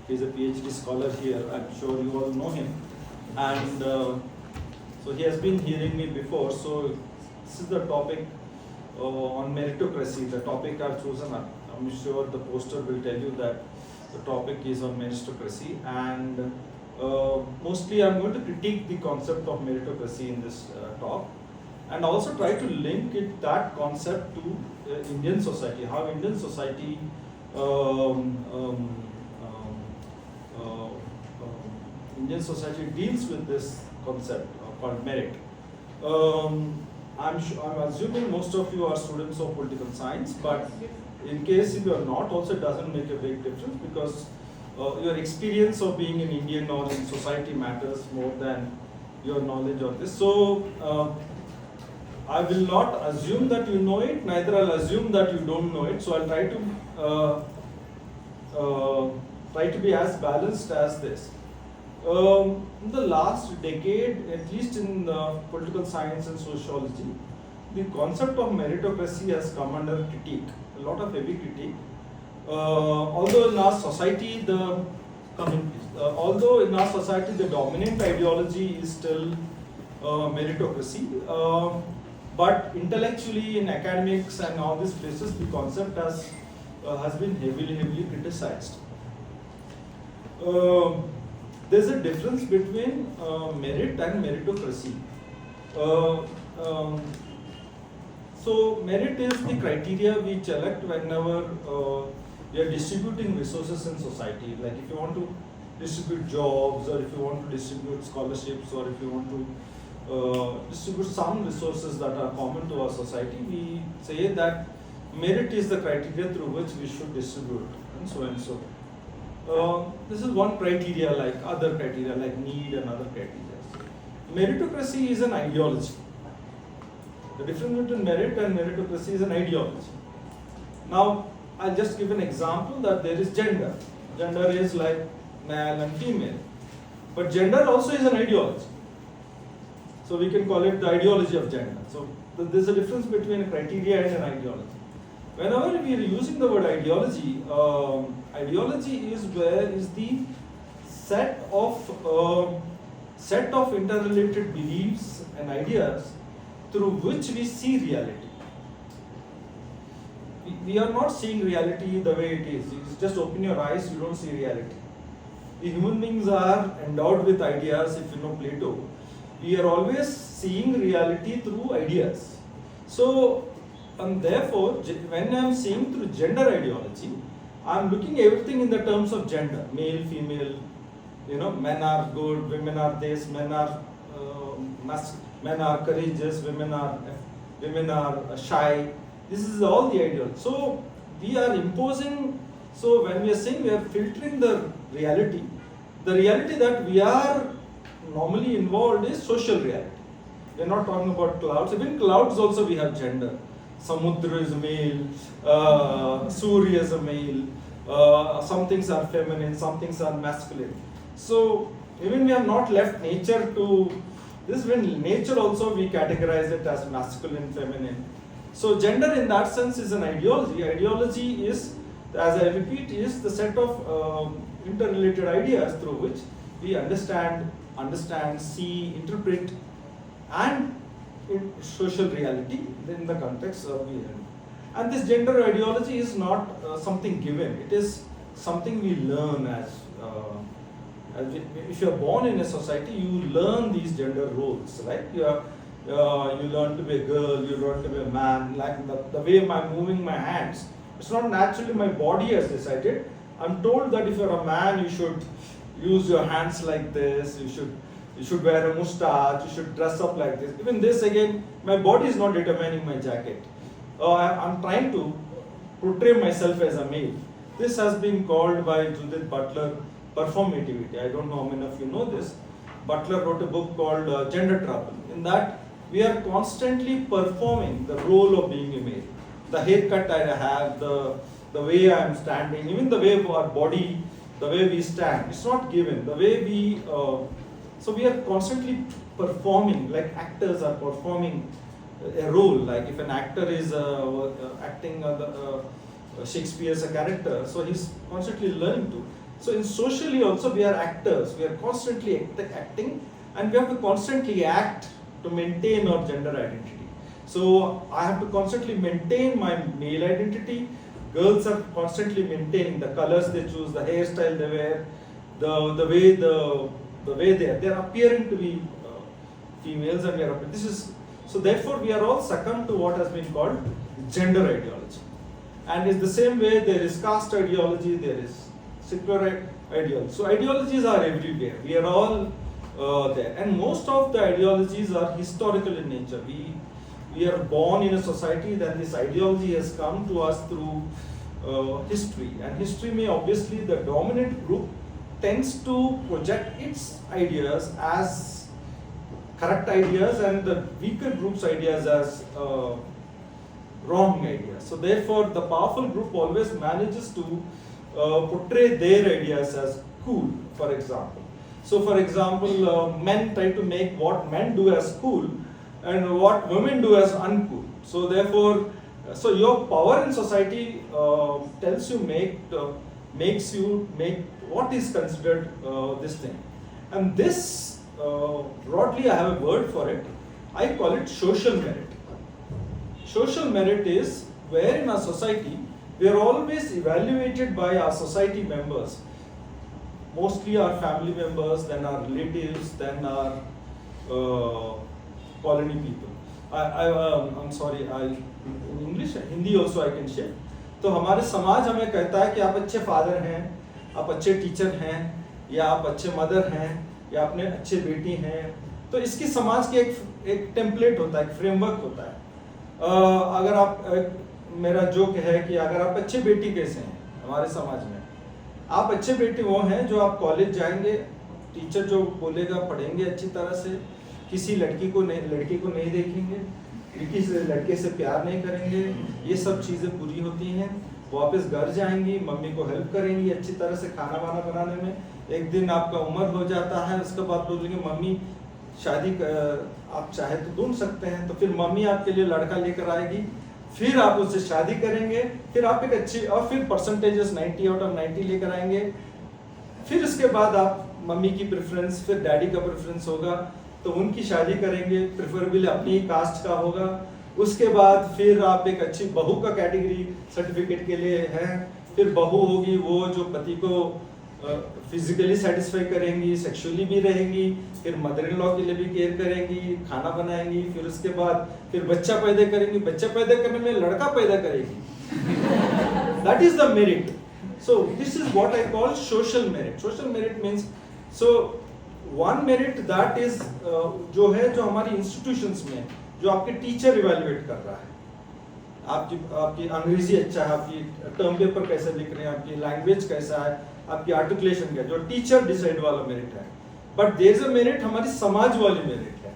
He's a PhD scholar here. I'm sure you all know him. And so he has been hearing me before. So this is the topic on meritocracy. The topic I've chosen. I'm sure the poster will tell you that the topic is on meritocracy. And mostly I'm going to critique the concept of meritocracy in this talk. And also try to link that concept to Indian society, how Indian society Indian society deals with this concept called merit. I'm assuming most of you are students of political science, but in case if you are not, also it doesn't make a big difference because your experience of being in Indian or in society matters more than your knowledge of this. So I will not assume that you know it, neither I'll assume that you don't know it. So I'll try to be as balanced as this. In the last decade, at least in political science and sociology, the concept of meritocracy has come under critique, a lot of heavy critique. Although in our society, the dominant ideology is still meritocracy. But intellectually, in academics and all these places, the concept has been heavily criticized. There's a difference between merit and meritocracy. So merit is the criteria we select whenever we are distributing resources in society. Like if you want to distribute jobs, or if you want to distribute scholarships, or if you want to distribute some resources that are common to our society, we say that merit is the criteria through which we should distribute, and so and so. This is one criteria, like other criteria like need and other criteria. Meritocracy is an ideology. The difference between merit and meritocracy is an ideology. Now, I'll just give an example that there is gender. Gender is like male and female. But gender also is an ideology. So we can call it the ideology of gender. So there's a difference between a criteria and an ideology. Whenever we are using the word ideology, ideology is the set of interrelated beliefs and ideas through which we see reality. We are not seeing reality the way it is. You just open your eyes, you don't see reality. The human beings are endowed with ideas. If you know Plato, we are always seeing reality through ideas. So, and therefore, when I am seeing through gender ideology, I am looking everything in the terms of gender, male, female. Men are good, women are this, men are courageous, women are shy. This is all the ideology. So we are imposing. So when we are saying we are filtering the reality that we are normally involved is social reality. We are not talking about clouds. Even clouds also we have gender. Samudra is a male, Surya is a male, some things are feminine, some things are masculine. So even we have not left nature to this, when nature also we categorize it as masculine, feminine. So gender in that sense is an ideology. Ideology is, as I repeat, is the set of interrelated ideas through which we understand, see, interpret, and in social reality in the context of the end. And this gender ideology is not something given. It is something we learn if you are born in a society, you learn these gender roles, right? You learn to be a girl, you learn to be a man. Like the way I'm moving my hands, it's not naturally my body has decided. I'm told that if you're a man, you should use your hands like this. You should wear a moustache. You should dress up like this. Even this again, my body is not determining my jacket. I'm trying to portray myself as a male. This has been called by Judith Butler performativity. I don't know how many of you know this. Butler wrote a book called Gender Trouble. In that, we are constantly performing the role of being a male. The haircut I have, the way I am standing, even the way our body, the way we stand, it's not given. The way we, so we are constantly performing, like actors are performing a role. Like if an actor is acting Shakespeare's a character, so he's constantly learning to. So in socially also we are actors. We are constantly acting, and we have to constantly act to maintain our gender identity. So I have to constantly maintain my male identity. Girls are constantly maintaining the colors they choose, the hairstyle they wear, the way they are appearing to be females, and we are this is so therefore we are all succumb to what has been called gender ideology. And it's the same way there is caste ideology, there is secular ideology. So ideologies are everywhere. We are all there, and most of the ideologies are historical in nature. We are born in a society, then this ideology has come to us through history, and history may obviously the dominant group tends to project its ideas as correct ideas, and the weaker group's ideas as wrong ideas. So therefore the powerful group always manages to portray their ideas as cool, for example. So for example, men try to make what men do as cool and what women do as uncool. So therefore, so your power in society tells you makes you make what is considered this thing. And this broadly I have a word for it. I call it social merit. Social merit is where in our society we are always evaluated by our society members, mostly our family members, then our relatives, then our colony people. I'm sorry, in English, Hindi also I can share. तो हमारे समाज हमें कहता है कि आप अच्छे father हैं, आप अच्छे टीचर हैं, या आप अच्छे मदर हैं, या आपने अच्छे बेटी हैं. तो इसकी समाज की एक टेम्पलेट होता है, एक फ्रेमवर्क होता है. अगर आप मेरा जोक है कि अगर आप अच्छे बेटी कैसे हैं हमारे समाज में, आप अच्छे बेटी वो हैं जो आप कॉलेज जाएंगे, टीचर जो बोलेगा पढ़ेंगे अच्छी तरह से, किसी लड़की को नहीं देखेंगे, किसी लड़के से प्यार नहीं करेंगे, ये सब चीज़ें पूरी होती हैं. वापस घर जाएंगी, मम्मी को हेल्प करेंगी अच्छी तरह से खाना वाना बनाने में. एक दिन आपका उम्र हो जाता है, उसके बाद बोलेंगे मम्मी शादी आप चाहे तो ढूंढ सकते हैं. तो फिर मम्मी आपके लिए लड़का लेकर आएगी, फिर आप उससे शादी करेंगे, फिर आप एक अच्छी और फिर परसेंटेजेस 90 आउट ऑफ 90 लेकर आएंगे. फिर उसके बाद आप मम्मी की प्रेफरेंस, फिर डैडी का प्रेफरेंस होगा, तो उनकी शादी करेंगे, प्रेफरेबली अपनी ही कास्ट का होगा. उसके बाद फिर आप एक अच्छी बहू का कैटेगरी सर्टिफिकेट के लिए हैं. फिर बहू होगी वो जो पति को फिजिकली सेटिस्फाई करेंगी, सेक्सुअली भी रहेंगी, फिर मदर इन लॉ के लिए भी केयर करेंगी, खाना बनाएंगी. फिर उसके बाद फिर बच्चा पैदा करेंगी, बच्चा पैदा करने में लड़का पैदा करेगी. That is the merit. So this is what I call social merit. Social merit means so one merit that is जो है जो हमारी इंस्टीट्यूशंस में जो आपके टीचर इवेल्युएट कर रहा है, आपकी अंग्रेजी अच्छा है, आपकी टर्म पेपर कैसे लिख रहे हैं, आपकी लैंग्वेज कैसा है, आपकी आर्टिकुलेशन क्या है, जो टीचर डिसाइड वाला मेरिट है. But there is a merit हमारी समाज वाली मेरिट है.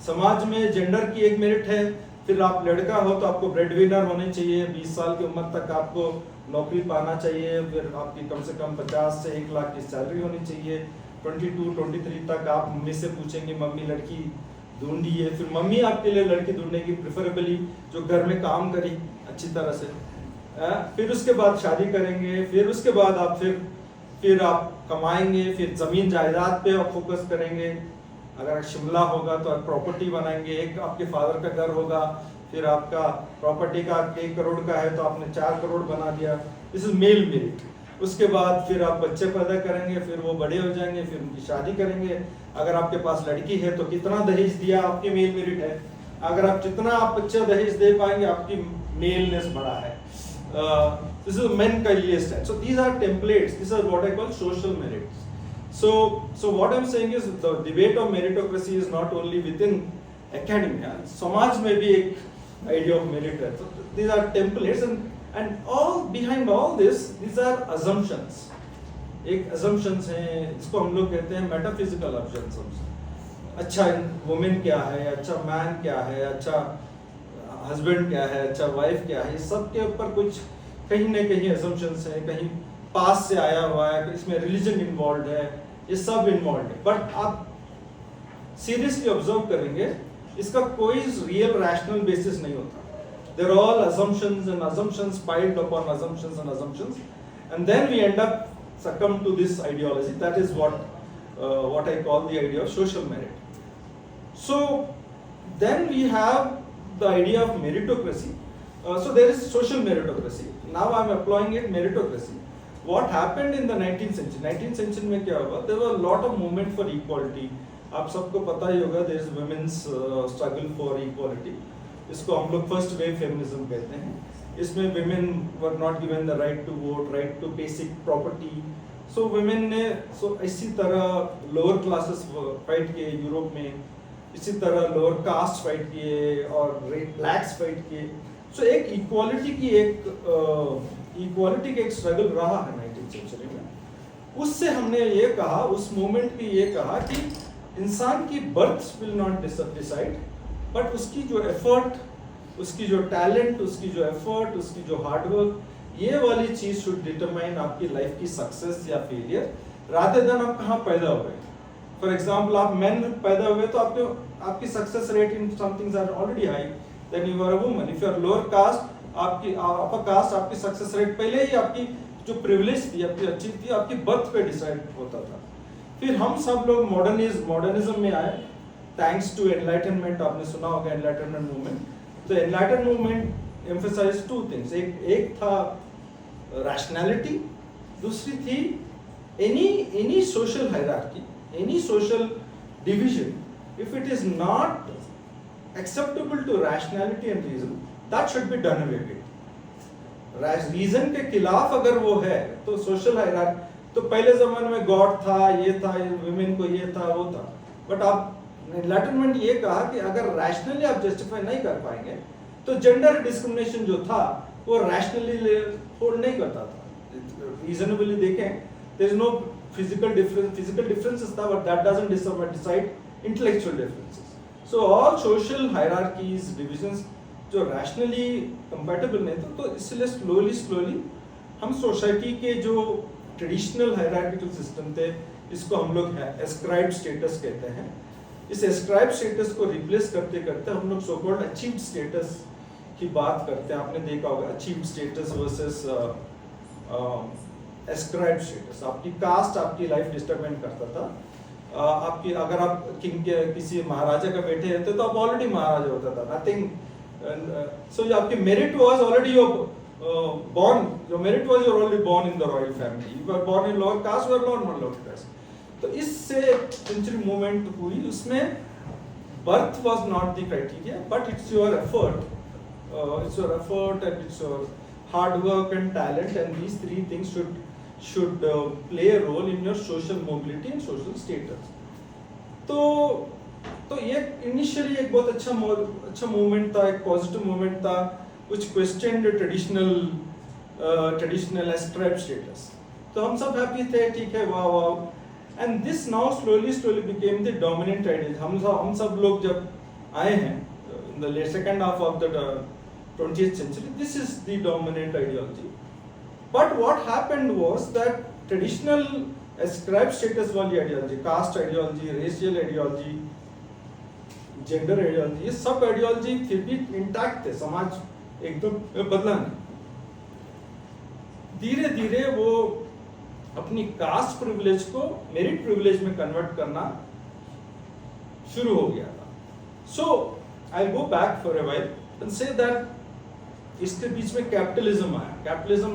समाज में जेंडर की एक मेरिट है. फिर आप लड़का हो तो आपको ब्रेड विनर होने चाहिए, 20 साल की उम्र तक आपको नौकरी पाना चाहिए, फिर आपकी कम से कम 50 से 1 लाख की सैलरी होनी चाहिए. 22-23 तक आप मम्मी से पूछेंगे मम्मी लड़की ढूंढिए, फिर मम्मी आपके लिए लड़की ढूंढेगी, प्रेफरेबली जो घर में काम करी अच्छी तरह से. फिर उसके बाद शादी करेंगे, फिर उसके बाद आप फिर आप कमाएंगे, फिर जमीन जायदाद पे आप फोकस करेंगे. अगर शिमला होगा तो आप प्रॉपर्टी बनाएंगे, एक आपके फादर का घर होगा, फिर आपका प्रॉपर्टी का 1 करोड़ का है तो आपने 4 करोड़ बना दिया. This is male merit. उसके बाद फिर आप बच्चे पैदा करेंगे, फिर वो बड़े हो जाएंगे, फिर उनकी शादी करेंगे. अगर आपके पास लड़की है तो कितना दहेज दिया आपकी मेल मेरिट है. अगर आप जितना आप बच्चा दहेज दे पाएंगे आपकी मेलनेस बढ़ा है. This is men का लिए stand. So these are templates. These are what I call social merits. So what I'm saying is the debate of meritocracy is not only within academia. समाज में भी एक idea of merit है. So these are templates and all behind all this, these are assumptions. एक assumptions हैं, इसको हम लोग कहते हैं metaphysical assumptions. अच्छा वुमेन क्या है, अच्छा मैन क्या है, अच्छा हस्बैंड क्या है, अच्छा वाइफ क्या है, सब के ऊपर कुछ कहीं ना कहीं assumptions हैं, कहीं पास से आया हुआ है, इसमें रिलीजन इन्वॉल्व है, ये सब इन्वॉल्व है. बट आप सीरियसली ऑब्जर्व करेंगे इसका कोई रियल रैशनल बेसिस नहीं होता. They're all assumptions and assumptions piled upon assumptions and assumptions, and then we end up succumb to this ideology. That is what I call the idea of social merit. So then we have the idea of meritocracy. So there is social meritocracy. Now I am applying it meritocracy. What happened in the 19th century? 19th century में क्या हुआ? There were a lot of movement for equality. आप सबको पता ही होगा, there is women's struggle for equality. इसको हम लोग first wave feminism कहते हैं. इसमें women were not given the right to vote, right to basic property. So women ने इसी तरह lower classes fight किए यूरोप में, इसी तरह lower caste fight किए और blacks fight किए. So एक equality की एक स्ट्रगल रहा है 19th सेंचुरी में. उससे हमने ये कहा, उस मूवमेंट में ये कहा कि इंसान की birth will not decide, but उसकी जो एफर्ट, उसकी जो टैलेंट, उसकी जो एफर्ट, उसकी जो हार्डवर्क, ये वाली चीज शुड डिटरमाइन आपकी लाइफ की सक्सेस या फेलियर, रादर देन आप कहाँ पैदा हुए. फॉर एग्जाम्पल, आप मैन पैदा हुए तो आपकी success rate in somethings are already high then you are a woman. If you are lower caste, आपकी अपर कास्ट, आपकी सक्सेस रेट पहले ही आपकी जो प्रिविलेज थी, आपकी अचीव थी, आपकी बर्थ पे डिसाइड होता था. फिर हम सब लोग मॉडर्निज्म में आए, थैंक्स टू एनलाइटनमेंट. आपने सुना होगा एनलाइटनमेंट मूवमेंट. तो enlighten movement emphasize two things. एक था रैशनैलिटी, दूसरी थी any social hierarchy, any social division, if it is not acceptable to rationality and reason, that should be done away with. Reason के खिलाफ अगर वो है तो सोशल हायरार्की. तो पहले जमाने में गॉड था, ये था, वुमेन को ये था, वो था. बट आप एनलाइटनमेंट ये कहा कि अगर रैशनली आप जस्टिफाई नहीं कर पाएंगे तो जेंडर डिस्क्रिमिनेशन जो था वो रैशनली होल्ड नहीं करता था. रीजनेबली देखें, there is no physical differences था, but that doesn't decide intellectual differences. So all social hierarchies, divisions जो rationally compatible नहीं थे, तो इसलिए slowly हम सोसाइटी के जो ट्रेडिशनल hierarchical system थे, इसको हम लोग ascribed status कहते हैं. इस ascribed status को replace करते करते हम लोग so called achieved status की बात करते हैं. आपने देखा होगा achieved status versus ascribed status. आपकी caste आपकी life determine करता था. आपकी अगर आप किंग के किसी महाराजा का बेटे रहते तो आप ऑलरेडी महाराजा होता था. नथिंग. सो आपकी merit was already born, your merit was you're already born in the royal family. You were born in lower caste, you were not lower caste. तो इससे सेंचुरी मूवमेंट हुई. उसमें birth was not the criteria, but it's your effort, and it's your hard work and talent, and these three things should play a role in your social mobility and social status. तो ये initially एक बहुत अच्छा movement था, एक positive movement था, which questioned traditional ascribed status. तो हम सब हैप्पी थे, ठीक है, वाह वाह. And this now slowly became the dominant idea. हम सब लोग जब आए हैं in the second half of the 20th century, this is the dominant ideology. But what happened was that traditional ascribed status वाली ideology, caste ideology, racial ideology, gender ideology, ये सब ideology फिर भी intact थे. समाज एकदम बदला नहीं. धीरे धीरे वो अपनी कास्ट प्रिविलेज को मेरिट प्रिविलेज में कन्वर्ट करना शुरू हो गया था. So I go back for a while and say that इसके बीच में कैपिटलिज्म आया. कैपिटलिज्म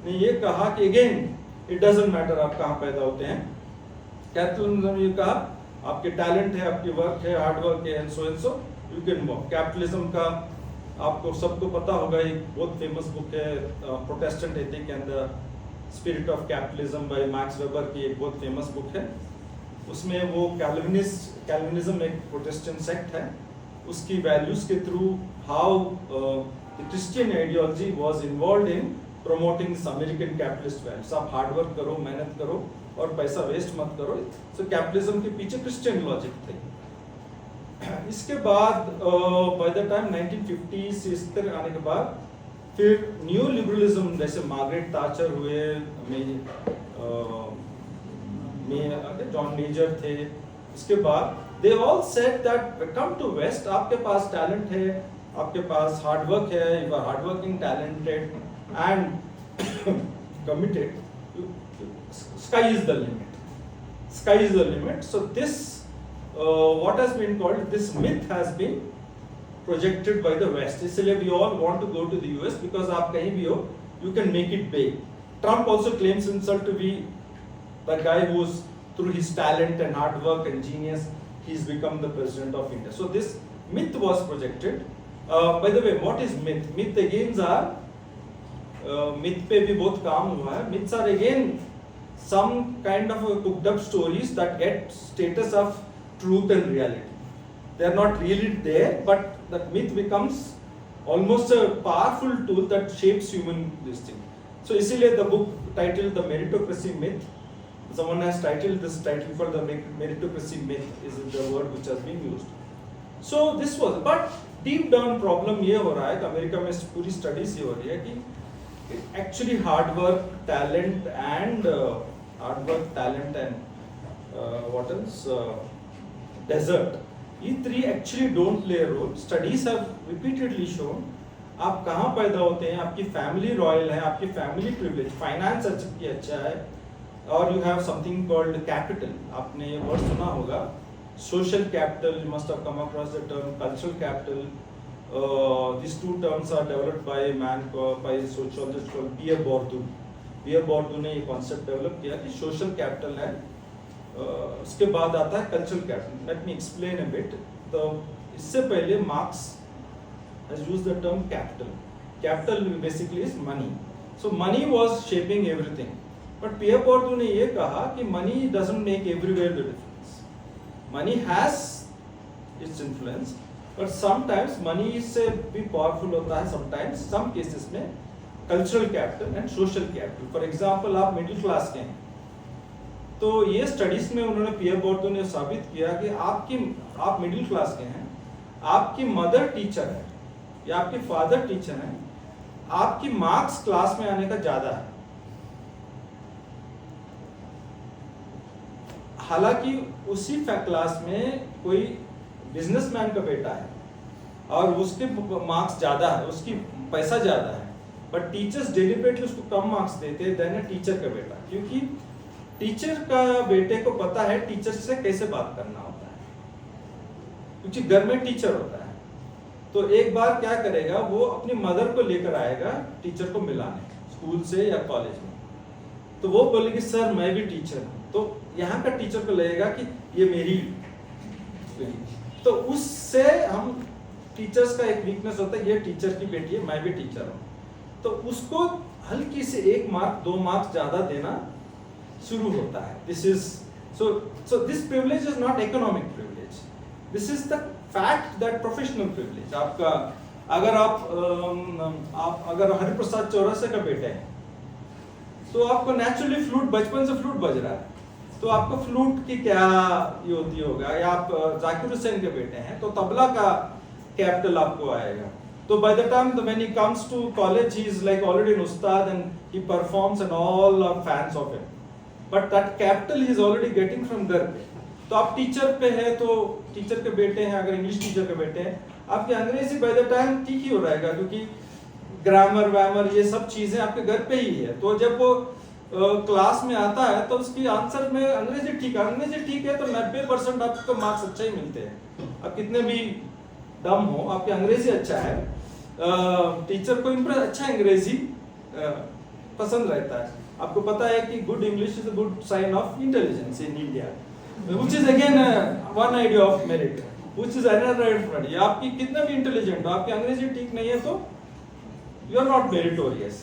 ने ये कहा कि अगेन इट डजंट मैटर आप कहाँ पैदा होते हैं. कैपिटलिज्म ने ये कहा आपके टैलेंट है, आपकी वर्क है, हार्ड वर्क है, and so you can work. Capitalism का आपको सबको पता होगा, एक बहुत फेमस बुक है Protestant ethic and the spirit of capitalism by Max Weber की एक बहुत फेमस बुक है. उसमें वो कैल्विनिज्म एक प्रोटेस्टेंट सेक्ट है, उसकी वैल्यूज के through how the Christian ideology was involved in promoting American capitalist values. आप हार्ड वर्क करो, मेहनत करो और पैसा वेस्ट मत करो. सो कैपिटलिज्म के पीछे क्रिश्चियन लॉजिक थे. इसके बाद बाय द टाइम 1950s इस तरह आने के बाद फिर न्यू लिबरलिज्म जैसे मार्गरेट थाचर हुए, जॉन मेजर थे. इसके बाद they all said that come to west. आपके पास टैलेंट है, आपके पास हार्ड वर्क है, you are hard working, talented and committed. sky is the limit. Sky is the limit. So this, what has been called, this myth has been projected by the West. इसलिए we all want to go to the US because आप कहीं भी हो, you can make it big. Trump also claims himself to be the guy who's, through his talent and hard work and genius, he's become the president of India. So this myth was projected. By the way, what is myth? Myth again are, myth पे भी बहुत काम हुआ है. Myths are again some kind of cooked up stories that get status of truth and reality. They are not really there, but that myth becomes almost a powerful tool that shapes human this thing. So इसीलिए the book titled The Meritocracy Myth, someone has titled this title for the Meritocracy Myth is the word which has been used. So this was, but deep down problem ये हो रहा है कि America में पूरी studies ये हो रही है कि actually hard work, talent and what else? Desert. These three actually don't play a role. Studies have repeatedly shown आप कहाँ पैदा होते हैं, आपकी फैमिली रॉयल है, आपकी फैमिली प्रिविलेज, फाइनेंस अच्छा है, और you have something called capital. आपने ये वर्ड सुना होगा, social capital. You must have come across the term cultural capital. These two terms are developed by a man by a sociologist called Pierre Bourdieu. Pierre Bourdieu ने ये concept develop किया कि social capital है, उसके बाद आता है cultural capital. Let me explain a bit. तो इससे पहले Marx has used the term capital. Capital basically is money. So money was shaping everything. But Pierre Bourdieu ने ये कहा कि money doesn't make everywhere the difference. Money has its influence. But sometimes money से भी powerful होता है, sometimes some cases में cultural capital and social capital. For example, आप middle class के हैं, तो ये studies में उन्होंने पियर बोर्डो ने साबित किया कि आप middle class के हैं, आपकी mother teacher है या आपके father teacher है, आपकी marks class में आने का ज़्यादा है. हालांकि उसी क्लास में कोई बिजनेसमैन का बेटा है और उसके मार्क्स ज्यादा है, उसकी पैसा ज्यादा है, बट टीचर्स डेलिबरेटली उसको कम मार्क्स देते हैं देन टीचर का बेटा, क्योंकि टीचर का बेटे को पता है टीचर से कैसे बात करना होता है, क्योंकि घर में टीचर होता है. तो एक बार क्या करेगा, वो अपनी मदर को लेकर आएगा टीचर को मिलाने स्कूल से या कॉलेज में. तो वो बोलेगी सर मैं भी टीचर हूँ, तो यहाँ का टीचर को लगेगा कि ये मेरी. तो उससे हम टीचर्स का एक वीकनेस होता है, ये टीचर की बेटी है, मैं भी टीचर हूँ, तो उसको हल्की से 1 मार्क 2 मार्क्स ज्यादा देना शुरू होता है. This is so this privilege is not economic privilege, this is the fact that professional privilege. आपका आप अगर हरिप्रसाद चौरसिया का बेटा है तो आपको नेचुरली फ्लूट, बचपन से फ्लूट बज रहा है, तो आपको फ्लूट की क्या ये होती होगा, या आप जाकिर हुसैन के बेटे हैं तो तबला का कैपिटल आपको आएगा. तो by the time when he comes to college he is like already an ustad and he performs and all are fans of him, but that capital he is already getting from घर पे. तो आप teacher पे है तो teacher के बेटे हैं, अगर इंग्लिश टीचर के बेटे हैं, आपकी अंग्रेजी by the time ठीक ही हो रहेगा, क्योंकि ग्रामर वैमर ये सब चीजें आपके घर पे ही है. तो जब वो क्लास में आता है तो उसकी आंसर में अंग्रेजी ठीक है तो 90% आपको मार्क्स अच्छा ही मिलते हैं. आप कितने भी डम हो, आपकी अंग्रेजी अच्छा है, टीचर को इम्प्रेस अच्छा अंग्रेजी पसंद रहता है. आपको पता है कि good English is a good sign of intelligence in India, which is again one idea of merit, which is another idea. आपकी कितना भी इंटेलिजेंट हो, आपकी अंग्रेजी ठीक नहीं है तो you are not meritorious.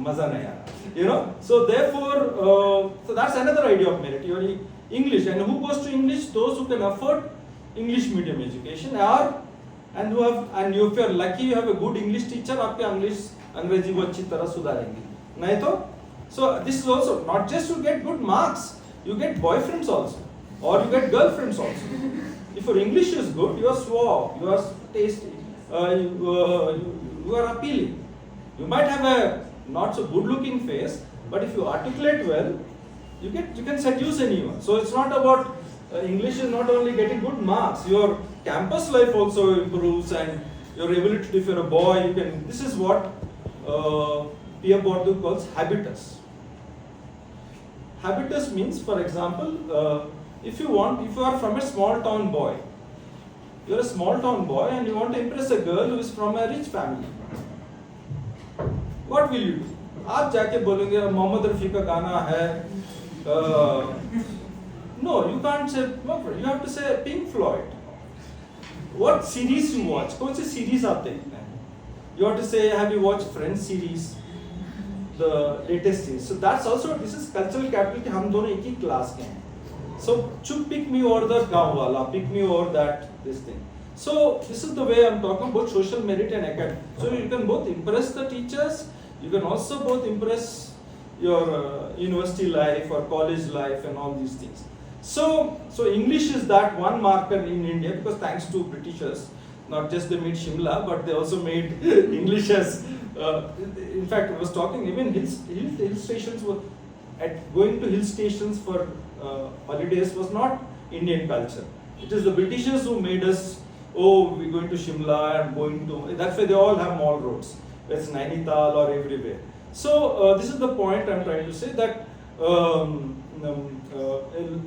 मजा नहीं आ रहा, you know. So therefore, so that's another idea of merit. Your English, and who goes to English? Those who can afford English medium education, and who have, and if you are lucky, you have a good English teacher. आपके अंग्रेजी वो अच्छी तरह सुधारेंगे. नहीं तो, so this is also not just to get good marks. You get boyfriends also, or you get girlfriends also. If your English is good, you are suave, you are tasty, you are appealing. You might have a not so good looking face, but if you articulate well, you can seduce anyone. So it's not about English is not only getting good marks, your campus life also improves, and your ability to, if you're a boy, you can, this is what Pierre Bourdieu calls habitus. habitus means, for example, if you are from a small town boy, you're a small town boy and you want to impress a girl who is from a rich family. What will you do? आप जाके बोलेंगे मोहम्मद रफी का गाना है. No, you can't say. You have to say Pink Floyd. What series you watch? कौन सी series आप देखते हैं? You have to say, have you watched Friends series? The latest series. So that's also, this is cultural capital कि हम दोनों एक ही class के हैं. So चुप pick me over the गाँव वाला, pick me over that this thing. So this is the way I'm talking about social merit and academic. So you can both impress the teachers, you can also both impress your university life or college life and all these things. So English is that one marker in India, because thanks to Britishers, not just they made Shimla, but they also made English as, in fact, I was talking, even hill stations were, going to hill stations for holidays was not Indian culture. It is the Britishers who made us, oh, we're going to Shimla and going to, that's why they all have mall roads. It's Nainital or everywhere. So this is the point I'm trying to say, that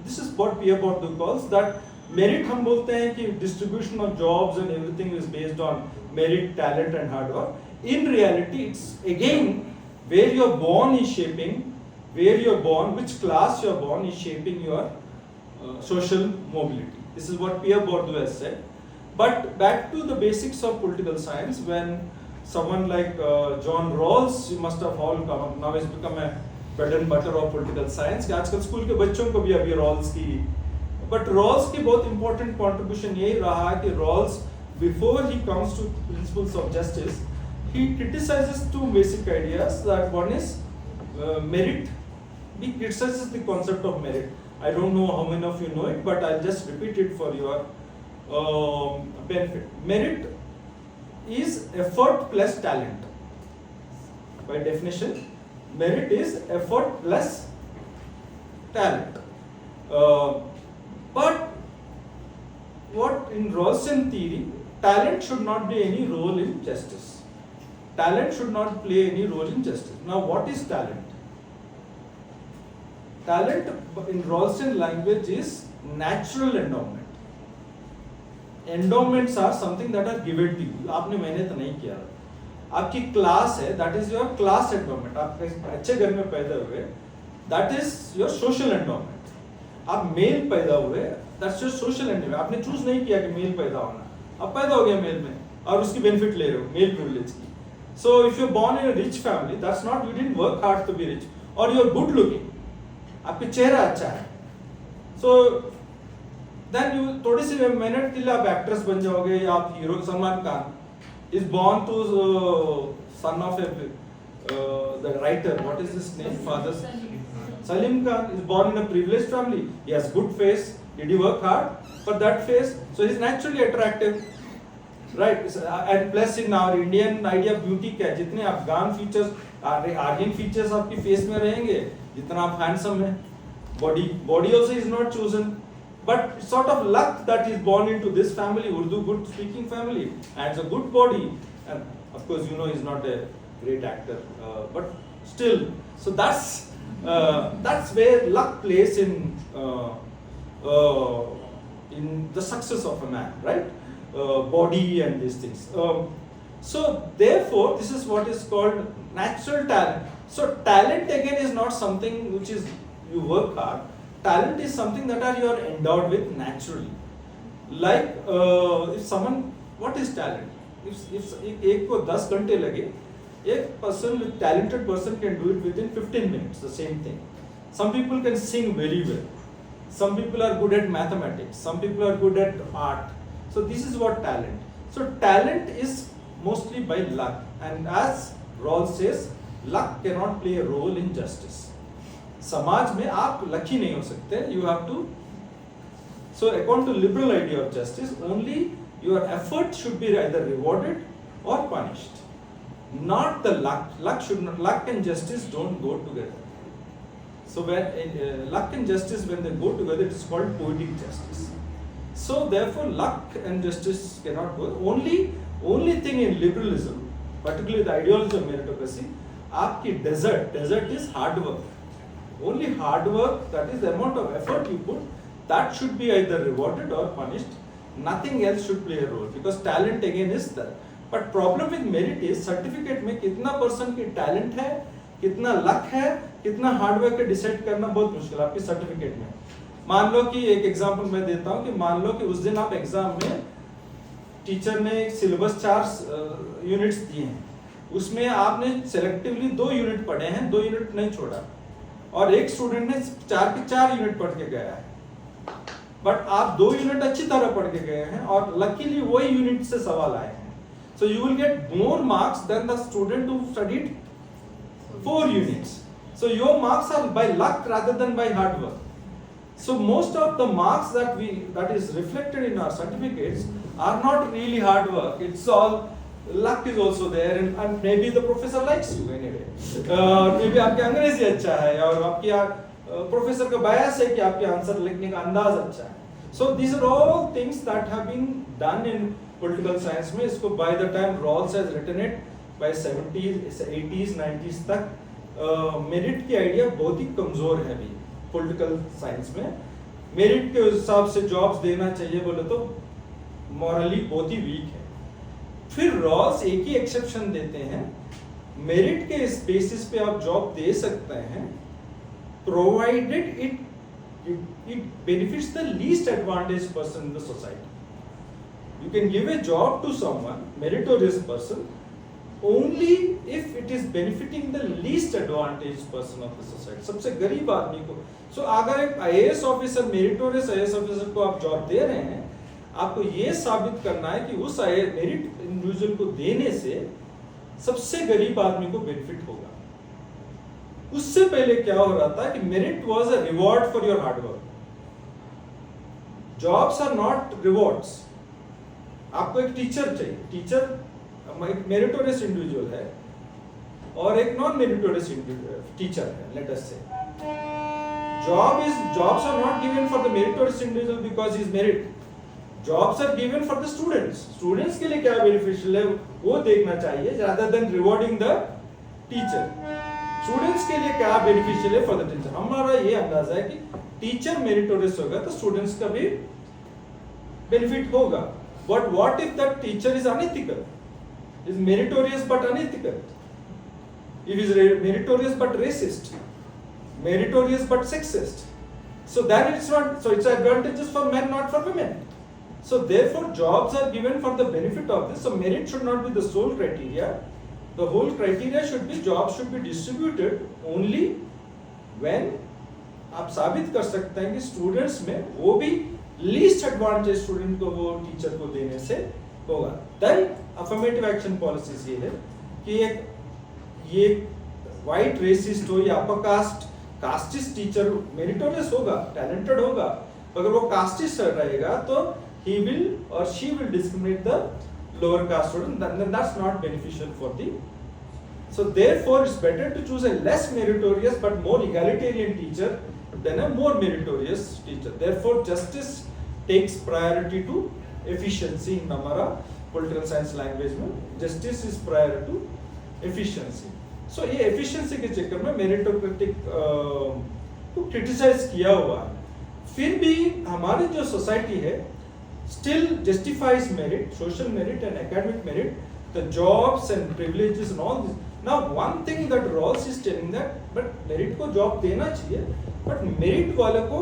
this is what Pierre Bourdieu calls that merit. हम बोलते हैं कि distribution of jobs and everything is based on merit, talent and hard work. In reality, it's again where you're born is shaping, where you're born, which class you're born is shaping your social mobility. This is what Pierre Bourdieu has said. But back to the basics of political science, when someone like John Rawls, you must have all come up, now he's become a bread and butter of political science. कि आजकल school के बच्चों को भी अभी Rawls की, but Rawls की बहुत important contribution यही रहा कि Rawls, before he comes to principles of justice, he criticizes two basic ideas. That one is merit. He criticizes the concept of merit. I don't know how many of you know it, but I'll just repeat it for your benefit. Merit is effort plus talent. By definition, merit is effort plus talent. But what in Rawlsian theory, talent should not play any role in justice. Talent should not play any role in justice. Now, what is talent? Talent in Rawlsian language is natural endowment. Endowments are something that are given to you. आपने मेहनत नहीं किया. आपकी class है, that is your class endowment. आप अच्छे घर में पैदा हुए, that is your social endowment. आप male पैदा हुए, that's your social endowment. आपने choose नहीं किया कि male पैदा होना. आप पैदा हो गया male में और उसकी benefit ले रहे हो, male privilege की. So if you're born in a rich family, that's not, you didn't work hard to be rich, or you're good looking. आपके चेहरा अच्छा है. So then you थोड़ी सी मेहनत के लिए आप एक्ट्रेस बन जाओगे या आप hero. Salman Khan is born to son of the writer. What is his name? Father Salim Khan is born in a privileged family. He has good face. Did he work hard for that face? So he's naturally attractive, right? And plus in our Indian idea of beauty क्या है? जितने Afghan features, Aryan features आपकी face में रहेंगे, जितना आप handsome हैं. Body also is not chosen. But it's sort of luck that he's born into this family, Urdu good speaking family, and it's a good body. And of course, you know, he's not a great actor, but still. So that's where luck plays in the success of a man, right? Body and these things. So therefore, this is what is called natural talent. So talent again is not something which is you work hard. Talent is something that you are endowed with naturally. Like if someone, what is talent? If एक को 10 घंटे लगे, एक person, talented person can do it within 15 minutes. The same thing. Some people can sing very well. Some people are good at mathematics. Some people are good at art. So this is what talent. So talent is mostly by luck. And as Rawls says, luck cannot play a role in justice. समाज में आप lucky नहीं हो सकते. You have to. So according to liberal idea of justice, only your effort should be either rewarded or punished. Not the luck. Luck and justice don't go together. So when luck and justice, when they go together, it is called poetic justice. So therefore, luck and justice cannot go. Only thing in liberalism, particularly the ideology of meritocracy, आपकी desert is hard work. Only hard work, that is the amount of effort you put, that should be either rewarded or punished. Nothing else should play a role, because talent again is there. But problem with merit is certificate में कितना person की talent है, कितना luck है, कितना hard work है, decide करना बहुत मुश्किल है आपकी सर्टिफिकेट में. मान लो कि एक एग्जांपल मैं देता हूँ कि मान लो कि उस दिन आप एग्जाम में टीचर ने सिलेबस 4 यूनिट्स दिए हैं, उसमें आपने सेलेक्टिवली 2 यूनिट पढ़े हैं, 2 यूनिट नहीं छोड़ा, और एक स्टूडेंट ने 4 के 4 यूनिट पढ़ के गया है. बट आप 2 यूनिट अच्छी तरह पढ़ के गए हैं और लकीली वही यूनिट से सवाल आए हैं. So you will get more marks than the student who studied 4 units. So your marks are by luck rather than by hard work. So most of the marks that is reflected in our certificates are not really hard work. It's all luck is also there, and maybe the professor likes you anyway. Maybe आपके अंग्रेजी अच्छा है और आपकी professor का बायस है कि आपके आंसर लिखने का अंदाज अच्छा है. So these are all things that have been done in political science में. इसको by the time Rawls has written it by 70s, 80s, 90s तक मेरिट की आइडिया बहुत ही कमजोर है अभी पॉलिटिकल साइंस में. मेरिट के हिसाब से जॉब्स देना चाहिए बोले तो मॉरली बहुत ही वीक है. फिर रॉल्स एक ही एक्सेप्शन देते हैं, मेरिट के इस बेसिस पे आप जॉब दे सकते हैं provided it benefits the least advantaged person in the society. You can give a job to someone, meritorious person, only if it is benefiting the least advantaged person of the society. सबसे गरीब आदमी को. So अगर एक IAS officer, meritorious IAS officer को आप job दे रहे हैं, आपको ये साबित करना है कि उस मेरिट इंडिविजुअल को देने से सबसे गरीब आदमी को बेनिफिट होगा. उससे पहले क्या हो रहा था कि merit was a reward for your hard work. Jobs are not rewards. आपको एक टीचर चाहिए, टीचर एक मेरिटोरियस इंडिविजुअल है और एक नॉन मेरिटोरियस टीचर है, लेट अस से. jobs are not given for the meritorious individual because he is merit. Jobs are given for the students. Students के लिए क्या बेनिफिशियल है वो देखना चाहिए rather than rewarding the teacher. Students के लिए क्या बेनिफिशियल है फॉर द टीचर. हमारा ये अंदाजा है कि टीचर मेरिटोरियस होगा तो स्टूडेंट्स का भी बेनिफिट होगा. But what if that teacher is unethical, is meritorious but unethical, if is meritorious but racist, meritorious but sexist, so then it's not, so it's advantageous for men not for women. So therefore jobs are given for the benefit of this. So merit should not be the sole criteria. The whole criteria should be jobs should be distributed only when आप साबित कर सकते हैं कि students में वो भी least advantage student को वो टीचर को देने से होगा. देन अफर्मेटिव एक्शन पॉलिसीज ये है कि ये व्हाइट रेसिस्ट हो या अपर कास्टिस्ट टीचर मेरिटोरियस होगा, टैलेंटेड होगा, अगर वो कास्टिस्ट रहेगा तो he will or she will discriminate the lower caste student, then that's not beneficial for the. So therefore it's better to choose a less meritorious but more egalitarian teacher than a more meritorious teacher. Therefore justice takes priority to efficiency. in हमारा political science language में justice is prior to efficiency. So ये efficiency के चक्कर में meritocratic को criticize किया हुआ है. फिर भी हमारी जो society है still justifies merit, social merit and academic merit, the jobs and privileges and all this. Now one thing that Rawls is telling that, but merit को job देना चाहिए, but merit वाले को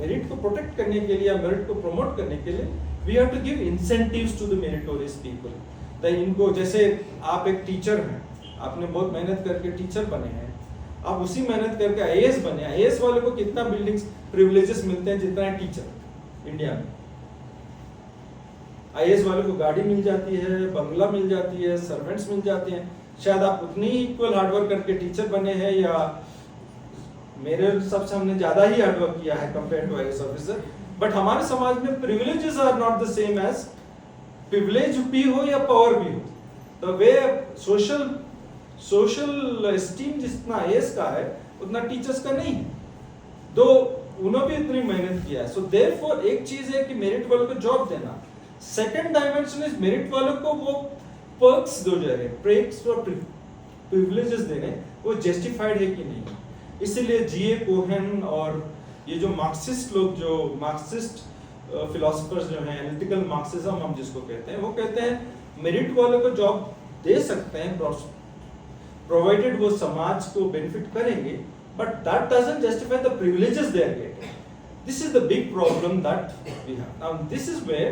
merit को protect करने के लिए या merit को promote करने के लिए we have to give incentives to the meritorious people. that इनको जैसे आप एक टीचर हैं, आपने बहुत मेहनत करके टीचर बने हैं, आप उसी मेहनत करके IAS बने, IAS वाले को कितना बिल्डिंग्स प्रिविलेजेस मिलते हैं जितना है टीचर इंडिया में. IAS वाले को गाड़ी मिल जाती है, बंगला मिल जाती है, सर्वेंट्स मिल जाती हैं. शायद आप उतनी ही इक्वल हार्डवर्क करके टीचर बने हैं या मेरे हिसाब से हमने ज्यादा ही हार्डवर्क किया है compare to IAS officer. But हमारे समाज में privileges are not the same as privilege भी हो या पावर भी हो. द वे सोशल एस्टीम जितना IAS का है उतना टीचर्स का नहीं है, दो उन्होंने भी इतनी मेहनत किया है. सो देयरफॉर एक चीज है कि मेरिट वालों को जॉब देना. सेकंड डायमेंशन इज मेरिट वालों को वो पर्क्स दो जा रहे हैं, प्रेक्स और प्रिविलेजेस देने, वो जस्टिफाइड है कि नहीं. इसीलिए जीए कोहेन और ये जो मार्क्सिस्ट लोग, जो मार्क्सिस्ट फिलोसोफर्स जो हैं, एनालिटिकल मार्क्सिज्म हम जिसको कहते हैं, वो कहते हैं मेरिट वालों को जॉब दे सकते हैं प्रोवाइडेड वो समाज को बेनिफिट करेंगे, but that doesn't justify the privileges they are getting. This is the big problem that we have. Now this is where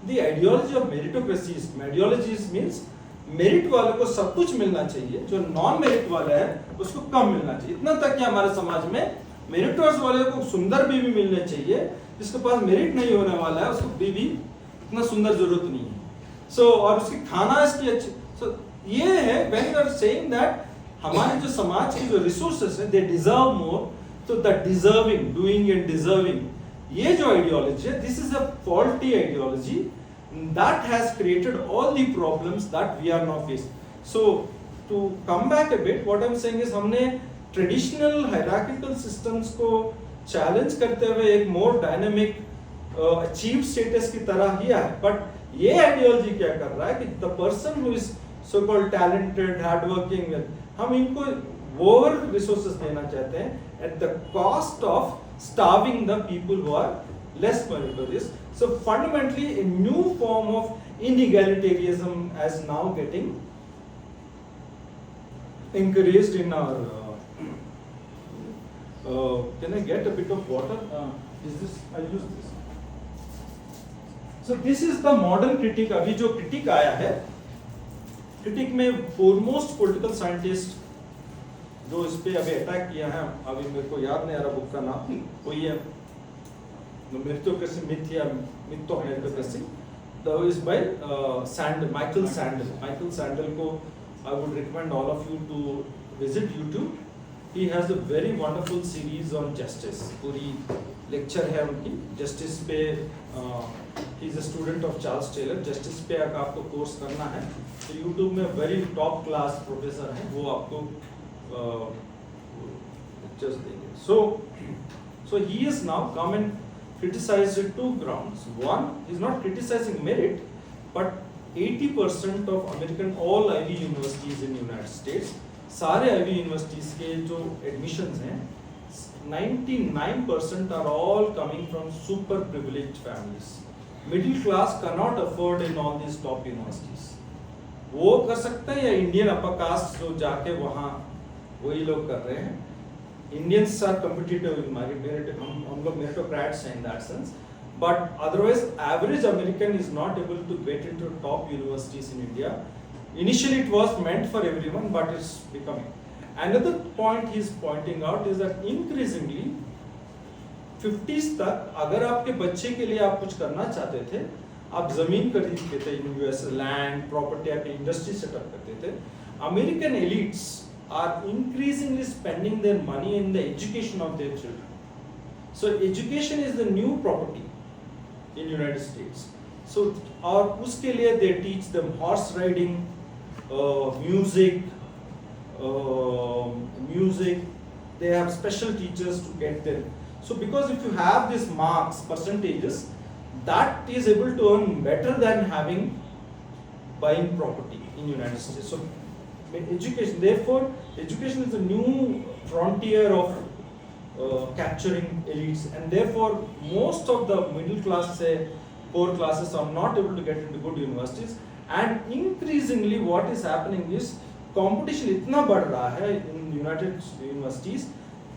the ideology of meritocracy is. Meritocracy means merit वालों को सब कुछ मिलना चाहिए, जो नॉन मेरिट वाला है उसको कम मिलना चाहिए. इतना तक कि हमारे समाज में मेरिटोर्स वाले को सुंदर बीवी मिलने चाहिए, जिसके पास मेरिट नहीं होने वाला है उसको बीवी इतना सुंदर जरूरत नहीं है. सो और उसकी खाना इसकी अच्छी. सो ये है when you are saying that हमारे जो समाज की जो रिसोर्सेस है they deserve more. So the deserving, doing and deserving, ये जो ideology है, this is a faulty ideology that has created all the problems that we are now facing. So to come back a bit, what I'm saying is हमने traditional hierarchical systems को challenge करते हुए एक more dynamic achieved status की तरह ही है. But ये ideology क्या कर रहा है कि the person who is so called talented, hardworking, हम इनको over resources देना चाहते हैं at the cost of starving the people who are less meritorious. So fundamentally a new form of inegalitarianism is now getting encouraged in our can I get a bit of water? Is this, I'll use this. So this is the modern critique. अभी जो critique आया है, critique में foremost political scientist जो इस पे अभी attack किया है, अभी मेरे को याद नहीं आ रहा बुक का नाम, वो ये मेरिटोक्रेसी मिथ या myth of meritocracy, that is by Michael Sandel को I would recommend all of you to visit YouTube. He has a very wonderful series on justice. पूरी लेक्चर है उनकी जस्टिस पे. He is a student of Charles Taylor. Justice पे अगर आपको course करना है तो यूट्यूब में वेरी टॉप क्लास प्रोफेसर हैं, वो आपको lectures देंगे. So he has now come and criticized two grounds. One, he is not criticizing merit, but 80% of American all Ivy universities in United States, सारे Ivy universities के जो admissions हैं, 99% are all coming from super privileged families. Middle class cannot afford in all these top universities. वो कर सकते हैं या Indian upper caste जो जाके वहाँ वही लोग कर रहे हैं. Indians are competitive in merit. हम लोग meritocrats हैं in that sense. But otherwise, average American is not able to get into top universities in India. Initially, it was meant for everyone, but it's becoming. Another point he is pointing out is that increasingly, 50s तक अगर आपके बच्चे के लिए आप कुछ करना चाहते थे, आप जमीन खरीदते थे in US, land, property, आप इंडस्ट्री सेटअप करते थे. American elites are increasingly spending their money in the education of their children. So education is the new property in United States. So और उसके लिए they teach them horse riding, music. They have special teachers to get them. So because if you have these marks, percentages, that is able to earn better than having buying property in United States. So education, therefore, education is a new frontier of capturing elites, and therefore most of the middle class, say poor classes, are not able to get into good universities. And increasingly what is happening is competition इतना बढ़ रहा है in United universities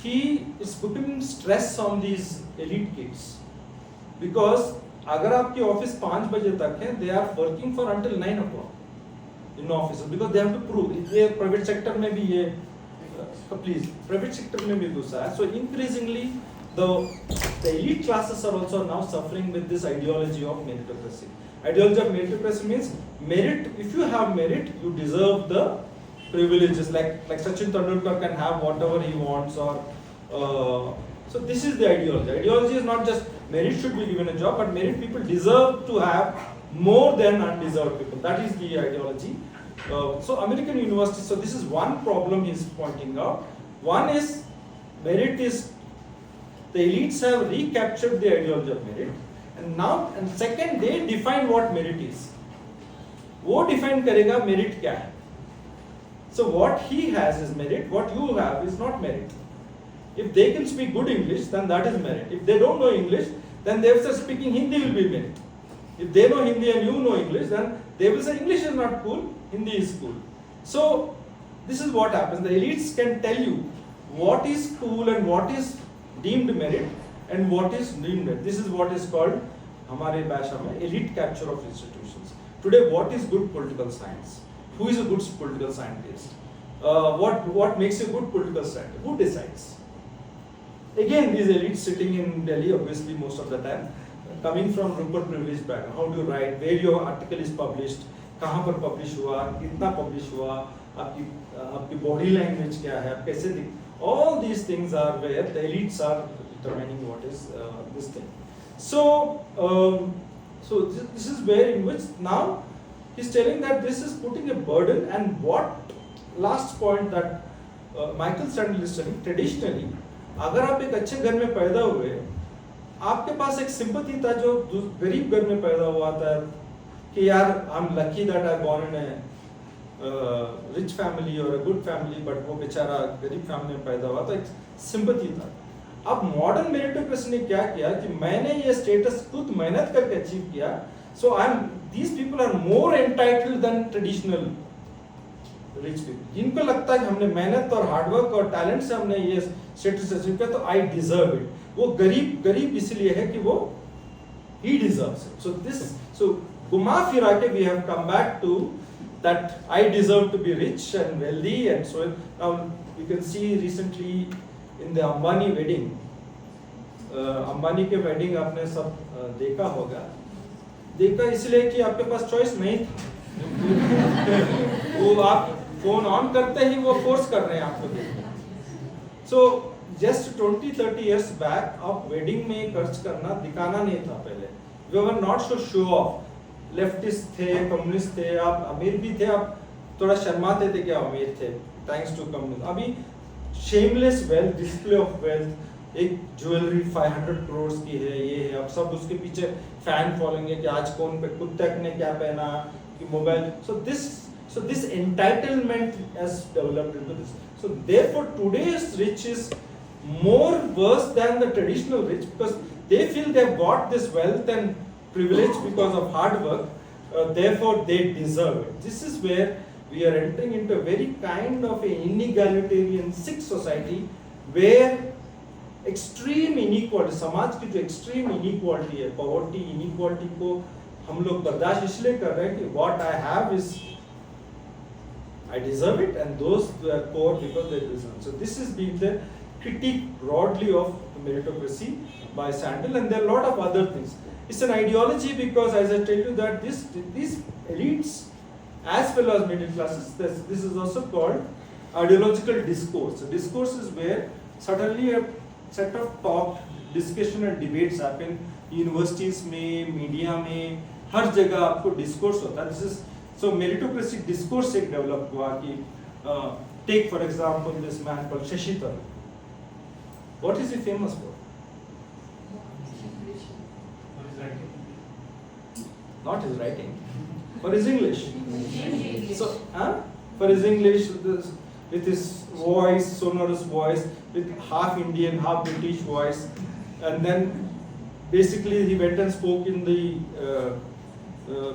कि it's putting stress on these elite kids, because अगर आपकी office 5 बजे तक है, they are working for until 9 o'clock in offices because they have to prove. ये प्राइवेट सेक्टर में भी ये प्लीज प्राइवेट सेक्टर में भी घुसा है. So increasingly the elite classes are also now suffering with this ideology of meritocracy. Ideology of meritocracy means merit. If you have merit, you deserve the privileges. Like Sachin Tendulkar can have whatever he wants, or so this is the ideology. Ideology is not just merit should be given a job, but merit people deserve to have more than undeserved people. That is the ideology. So American universities. So this is one problem he is pointing out. One is merit is the elites have recaptured the ideology of merit, and second they define what merit is. वो define करेगा merit क्या है. So what he has is merit. What you have is not merit. If they can speak good English, then that is merit. If they don't know English, then they will say speaking Hindi will be merit. If they know Hindi and you know English, then they will say English is not cool, Hindi is cool. So this is what happens. The elites can tell you what is cool and what is deemed merit and what is deemed merit. This is what is called हमारे भाषा में elite capture of institutions. Today, what is good political science? Who is a good political scientist? What makes a good political scientist? Who decides? Again, these elites sitting in Delhi, obviously most of the time, coming from super privileged background. How do you write? Where your article is published? कहाँ पर publish हुआ? कितना publish हुआ? आपकी body language क्या है? आप कैसे दिख? All these things are where the elites are determining what is this thing. So, this is where in which now he's telling that this is putting a burden, and what last point that Michael Sandel is telling, traditionally अगर आप एक अच्छे घर में पैदा हुए, आपके पास एक सिंपैथी था जो गरीब घर में पैदा हुआ था कि यार I'm lucky that I born in a rich family or a good family, but वो बेचारा गरीब फैमिली में पैदा हुआ, तो एक सिंपैथी था. अब मॉडर्न मेरिटोक्रेसी ने क्या किया कि मैंने ये स्टेटस खुद मेहनत करके अचीव किया, सो these people are more entitled than traditional rich people. जिनको लगता है कि हमने मेहनत और हार्डवर्क और टैलेंट से हमने ये स्टेटस अचीव किया, तो आई डिजर्व इट. वो गरीब इसलिए है कि वो he deserves it. So घुमा फिरा के we have come back to that I deserve to be rich and wealthy, and so now you can see recently in the Ambani wedding, Ambani के वेडिंग आपने सब देखा इसलिए कि आपके पास चॉइस नहीं था. वो आप फोन ऑन करते ही वो फोर्स कर रहे हैं आपको देखने. सो जस्ट 20-30 years बैक आप वेडिंग में खर्च करना दिखाना नहीं था पहले. We were not so show off. Leftist थे, कम्युनिस्ट थे, आप अमीर भी थे, आप थोड़ा शर्माते थे कि आप अमीर थे थैंक्स टू कम्युनिस्ट. अभी shameless wealth, display of wealth, एक ज्वेलरी 500 crores की है, ये है, अब सब उसके पीछे फैन फॉलोइंग है कि आज कौन पे कुत्तक ने क्या पहना कि mobile. So this entitlement has developed into this. So therefore today's rich is more worse than the traditional rich, because they feel they have got this wealth and privilege because of hard work, therefore they deserve it. This is where we are entering into a very kind of an inegalitarian sick society where extreme inequality, समाज की जो extreme inequality है, poverty inequality को हम लोग बर्दाश्त इसलिए कर रहे हैं कि what I have is I deserve it, and those who are poor because they deserve. So this is being the critique broadly of meritocracy by Sandel, and there are a lot of other things. It's an ideology because, as I tell you, that these elites as well as middle classes, this is also called ideological discourse. So discourse is where suddenly a set of talk, discussion and debates happen. Universities में, media में, हर जगह आपको discourse होता है. This is so meritocracy discourse एक develop हुआ कि take for example this man called Shashi Tharoor. What is he famous for? Not his writing, for his English. So, for his English, with his voice, sonorous voice, with half Indian, half British voice, and then basically he went and spoke in the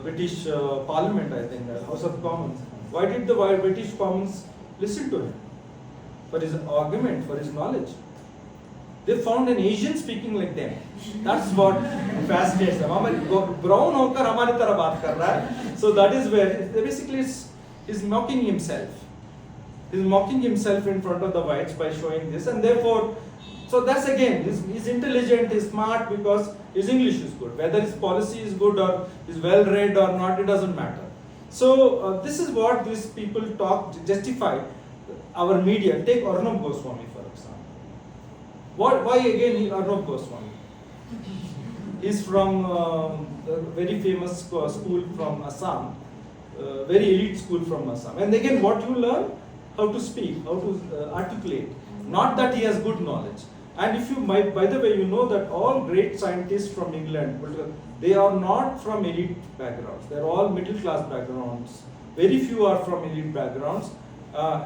British Parliament, I think, House of Commons. Why did the British Commons listen to him? For his argument, for his knowledge. They found an Asian speaking like them. That's what fascinates them. Brown होकर हमारी तरह बात कर रहा है. So that is where basically he's mocking himself. He's mocking himself in front of the whites by showing this, and therefore, so that's again, he's intelligent, he's smart because his English is good. Whether his policy is good or is well read or not, it doesn't matter. So this is what these people talk, justify our media. Take Arnab Goswami for example. Why again Arnab Goswami? He's from a very famous school from Assam, very elite school from Assam. And again, what you learn? How to speak, how to articulate. Not that he has good knowledge. And if you might, by the way, you know that all great scientists from England, they are not from elite backgrounds. They are all middle class backgrounds. Very few are from elite backgrounds.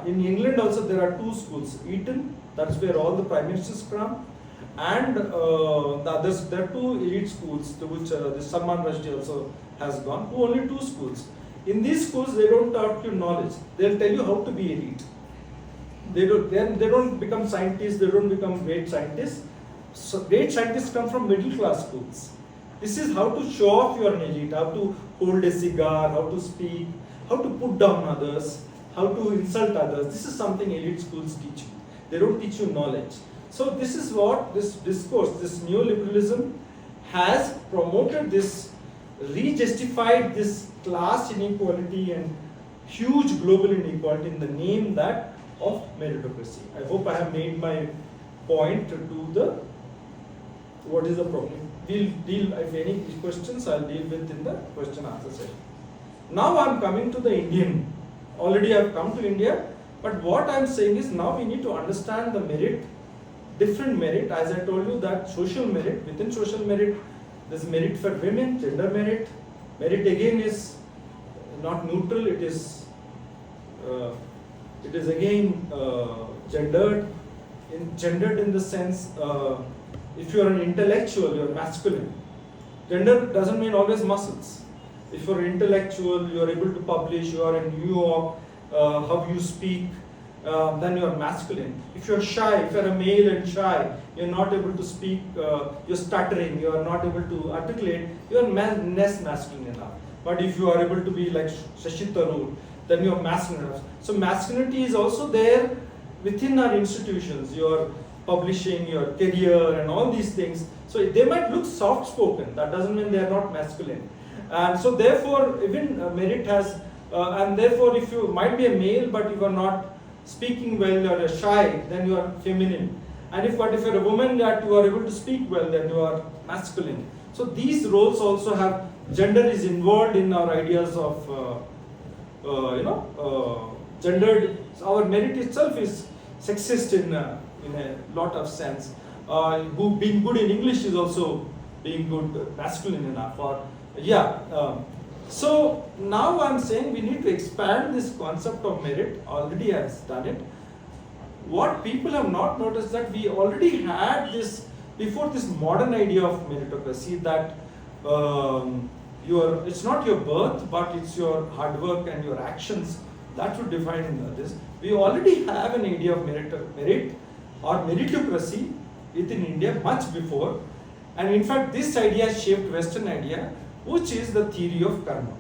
In England also there are two schools, Eton That's where all the prime ministers come. And the others, there are two elite schools to which the Samman University also has gone, only two schools. In these schools, they don't teach you knowledge. They'll tell you how to be elite. They don't become scientists, they don't become great scientists. So great scientists come from middle class schools. This is how to show off you are an elite, how to hold a cigar, how to speak, how to put down others, how to insult others. This is something elite schools teach you. They don't teach you knowledge. So this is what this discourse, this neoliberalism has promoted, this re-justified this class inequality and huge global inequality in the name that of meritocracy. I hope I have made my point to the what is the problem. We'll deal, if any questions, I'll deal with in the question answer session. Now I'm coming to the Indian. Already I've come to India, but what I'm saying is now we need to understand the merit, different merit. As I told you that social merit, within social merit, there's merit for women, gender merit. Merit again is not neutral, it is again gendered. Gendered in the sense, if you are an intellectual, you are masculine. Gender doesn't mean always muscles. If you are intellectual, you are able to publish, you are in New York, how you speak, then you are masculine. If you are shy, if you are a male and shy, you are not able to speak, you are stuttering, you are not able to articulate, you are less masculine enough. But if you are able to be like Shashi Tharoor, then you are masculine enough. So masculinity is also there within our institutions, your publishing, your career and all these things. So they might look soft spoken, that doesn't mean they are not masculine. And so therefore even merit has, and therefore if you might be a male but you are not speaking well or shy, then you are feminine. And if you're a woman that you are able to speak well, then you are masculine. So these roles also have, gender is involved in our ideas of gendered. Our merit itself is sexist in a lot of sense. Being good in English is also being good, masculine enough. So now I'm saying we need to expand this concept of merit. Already has done it. What people have not noticed that we already had this before, this modern idea of meritocracy, that it's not your birth but it's your hard work and your actions that would define this. We already have an idea of merit or meritocracy within India much before, and in fact this idea shaped Western idea, which is the theory of karma.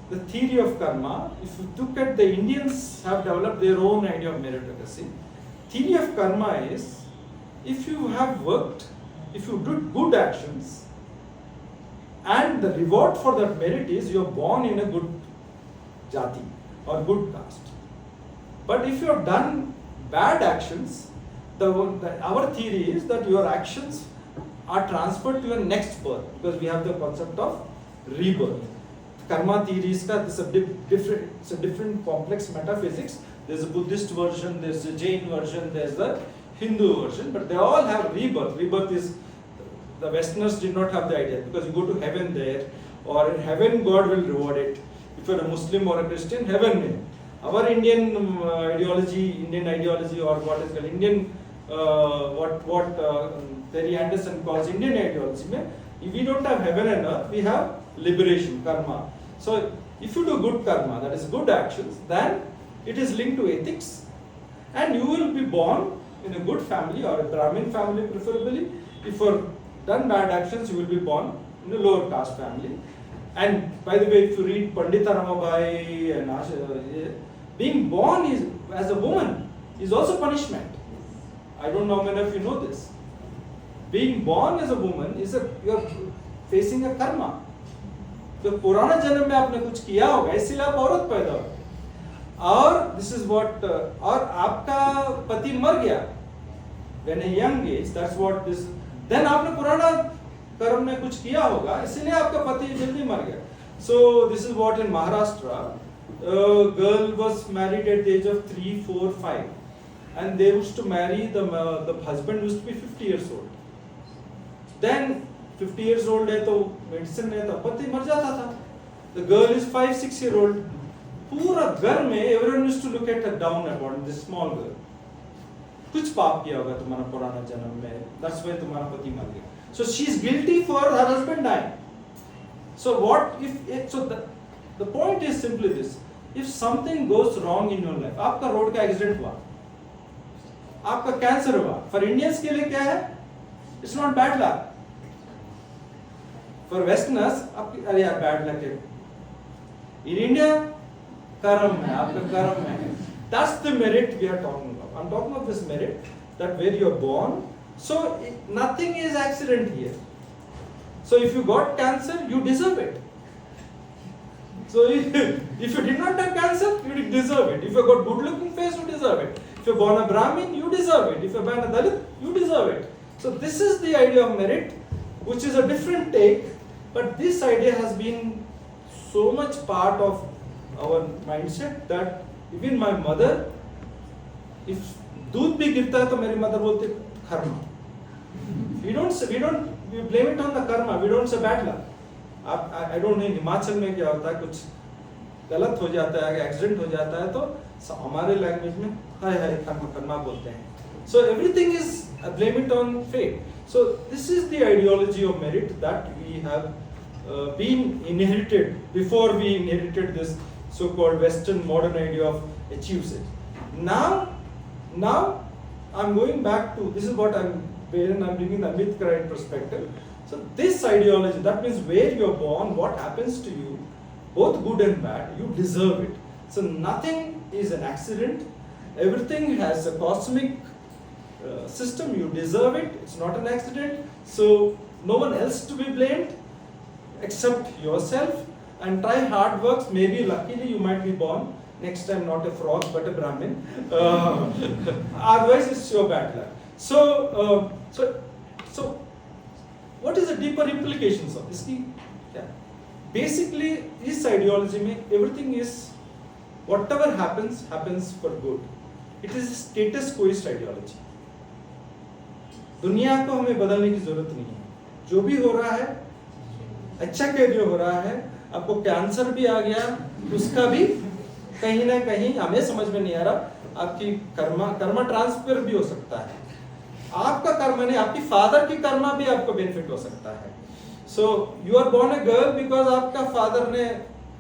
The theory of karma, if you look at the Indians have developed their own idea of meritocracy. Theory of karma is, if you have worked, if you did good actions, and the reward for that merit is you are born in a good jati or good caste. But if you have done bad actions, our theory is that your actions are transferred to your next birth, because we have the concept of rebirth. Karma theory is it's a different complex metaphysics. There's a Buddhist version, there's a Jain version, there's the Hindu version, but they all have rebirth. Rebirth is, the Westerners did not have the idea, because you go to heaven there, or in heaven God will reward it. If you're a Muslim or a Christian, heaven will. Our Indian ideology, or what is called Indian, what Terry Anderson calls Indian ideology, we don't have heaven and earth, we have liberation, karma. So if you do good karma, that is good actions, then it is linked to ethics, and you will be born in a good family or a Brahmin family preferably. If you've done bad actions, you will be born in a lower caste family. And by the way, if you read Pandita Ramabai and being born as a woman is also punishment. I don't know how many of you know this. Being born as a woman is you're facing a karma. तो पुराना जन्म में आपने कुछ किया होगा, इसलिए आप औरत पैदा हो। और this is what और आपका पति मर गया when a young age, that's what this, then आपने पुराना कर्म में कुछ किया होगा, इसलिए आपका पति जल्दी मर गया. So this is what in Maharashtra, a girl was married at the age of 3, 4, 5, and they used to marry, the husband used to be 50 years old. Then 50 years old है तो मेडिसिन है तो पति मर जाता था. The girl is 5, 6 year old. पूरा घर में everyone used to look at her down about this small girl. कुछ पाप किया होगा तुम्हारा पुराना जन्म में, that's why तुम्हारा पति मर गया. So she is guilty for her husband dying. So what if so the point is simply this: if something goes wrong in your life, आपका रोड का एक्सीडेंट हुआ, आपका कैंसर हुआ, for Indians के लिए क्या है? It's not bad luck. For Westerners, आपकी अरे यार bad luck है. In India, कर्म है, आपका कर्म है. That's the merit we are talking about. I'm talking of this merit that where you are born. So nothing is accident here. So if you got cancer, you deserve it. So if you did not have cancer, you deserve it. If you got good looking face, you deserve it. If you're born a Brahmin, you deserve it. If you're born a Dalit, you deserve it. So this is the idea of merit, which is a different take, but this idea has been so much part of our mindset that even my mother, if दूध भी गिरता है तो मेरी mother बोलती Karma. We blame it on the karma. We don't say bad luck. I don't know Himachal में क्या होता है, कुछ गलत हो जाता है, एक्सीडेंट हो जाता है तो हमारे लैंग्वेज में हाय हाय कर्मा बोलते हैं. So everything is blame it on fate. So this is the ideology of merit that we have been inherited before we inherited this so-called Western modern idea of achieves it. Now I'm going back to, this is what I'm bringing the Ambedkarite perspective. So this ideology, that means where you're born, what happens to you, both good and bad, you deserve it. So nothing is an accident. Everything has a cosmic system. You deserve it. It's not an accident. So no one else to be blamed except yourself. And try hard works. Maybe luckily you might be born next time not a frog but a Brahmin. Otherwise it's your bad luck. So what is the deeper implications of this? Yeah. Basically, this ideology में everything is whatever happens for good. It is a status quoist ideology. दुनिया को हमें बदलने की जरूरत नहीं है. जो भी हो रहा है अच्छा के लिए हो रहा है. आपको कैंसर भी आ गया, उसका भी कहीं ना कहीं हमें समझ में नहीं आ रहा. आपकी कर्मा ट्रांसफर भी हो सकता है. आपका कर्म नहीं, आपकी फादर की कर्मा भी आपको बेनिफिट हो सकता है. So you are born a girl because आपका फादर ने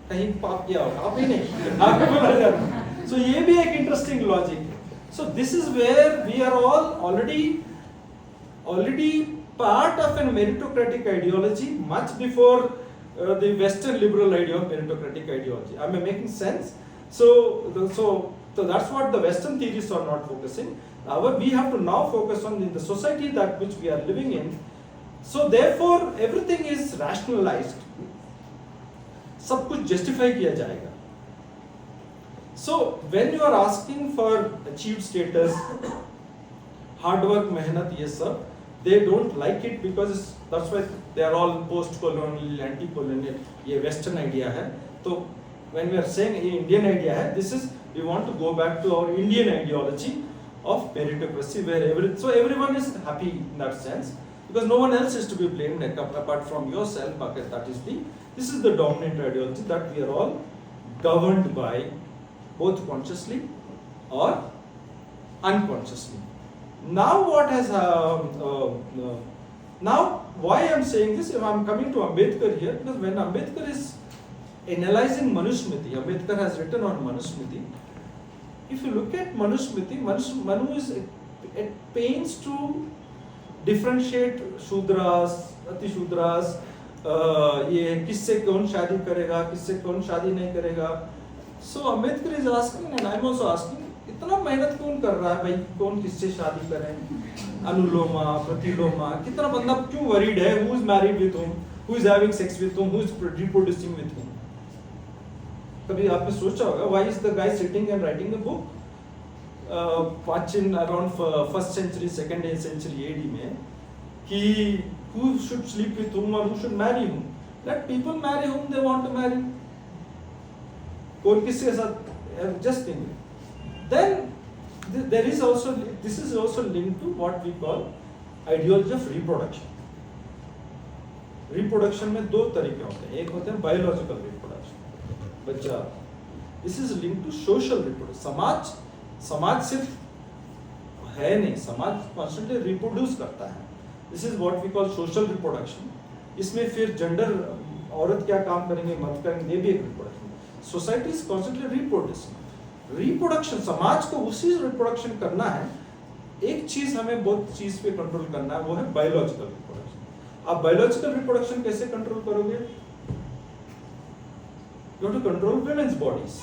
कहीं पाप किया होगा, आप ही नहीं, आपको बोला जाता. सो ये भी एक इंटरेस्टिंग लॉजिक है. So this is where we are all already part of a meritocratic ideology much before the Western liberal idea of meritocratic ideology. Am I making sense? So that's what the Western theories are not focusing. We have to now focus on the society that which we are living in. So therefore everything is rationalized. सब कुछ justify किया जाएगा. So when you are asking for achieved status, hard work, मेहनत, ये सब, they don't like it because that's why they are all post-colonial, anti-colonial. ये Western idea है. तो when we are saying ये Indian idea है, this is we want to go back to our Indian ideology of meritocracy, where everyone is happy in that sense because no one else is to be blamed apart from yourself. This is the dominant ideology that we are all governed by, both consciously or unconsciously. Now what has now why I am saying this? If I am coming to Ambedkar here, because when Ambedkar is analyzing Manusmriti, Ambedkar has written on Manusmriti. If you look at Manusmriti, Manu is at pains to differentiate Shudras, Ati Shudras, ये किससे कौन शादी करेगा, किससे कौन शादी नहीं करेगा. So Ambedkar is asking and I am also asking, इतना मेहनत कौन कर रहा है भाई, कौन किससे शादी करें, अनुलोमा, प्रतिलोमा, कितना बंदा क्यों वरीड है, who is married with whom, who is having sex with whom, who is reproducing with whom. कभी आपने सोचा होगा, why is the guy sitting and writing a book in around first century, second century AD में, कि who should sleep with whom or who should marry whom. Let people marry whom they want to marry. कौन किसके साथ, just think. Then there is also, this is also linked to what we call ideology of reproduction. Reproduction में दो तरीके होते हैं. एक होते हैं biological reproduction, बच्चा. This is linked to social reproduction. समाज सिर्फ है नहीं, समाज कॉन्स्टेंटली रिप्रोड्यूस करता है। This is what we call social reproduction. इसमें फिर जेंडर, औरत क्या काम करेंगे मर्द करेंगे, ये भी एक reproduction. Society is constantly reproducing. Reproduction, समाज को उसी रिप्रोडक्शन करना है। एक चीज हमें बहुत चीज पे कंट्रोल करना है, वो है बायोलॉजिकल रिप्रोडक्शन। आप बायोलॉजिकल रिप्रोडक्शन कैसे कंट्रोल करोगे? You have to control women's bodies.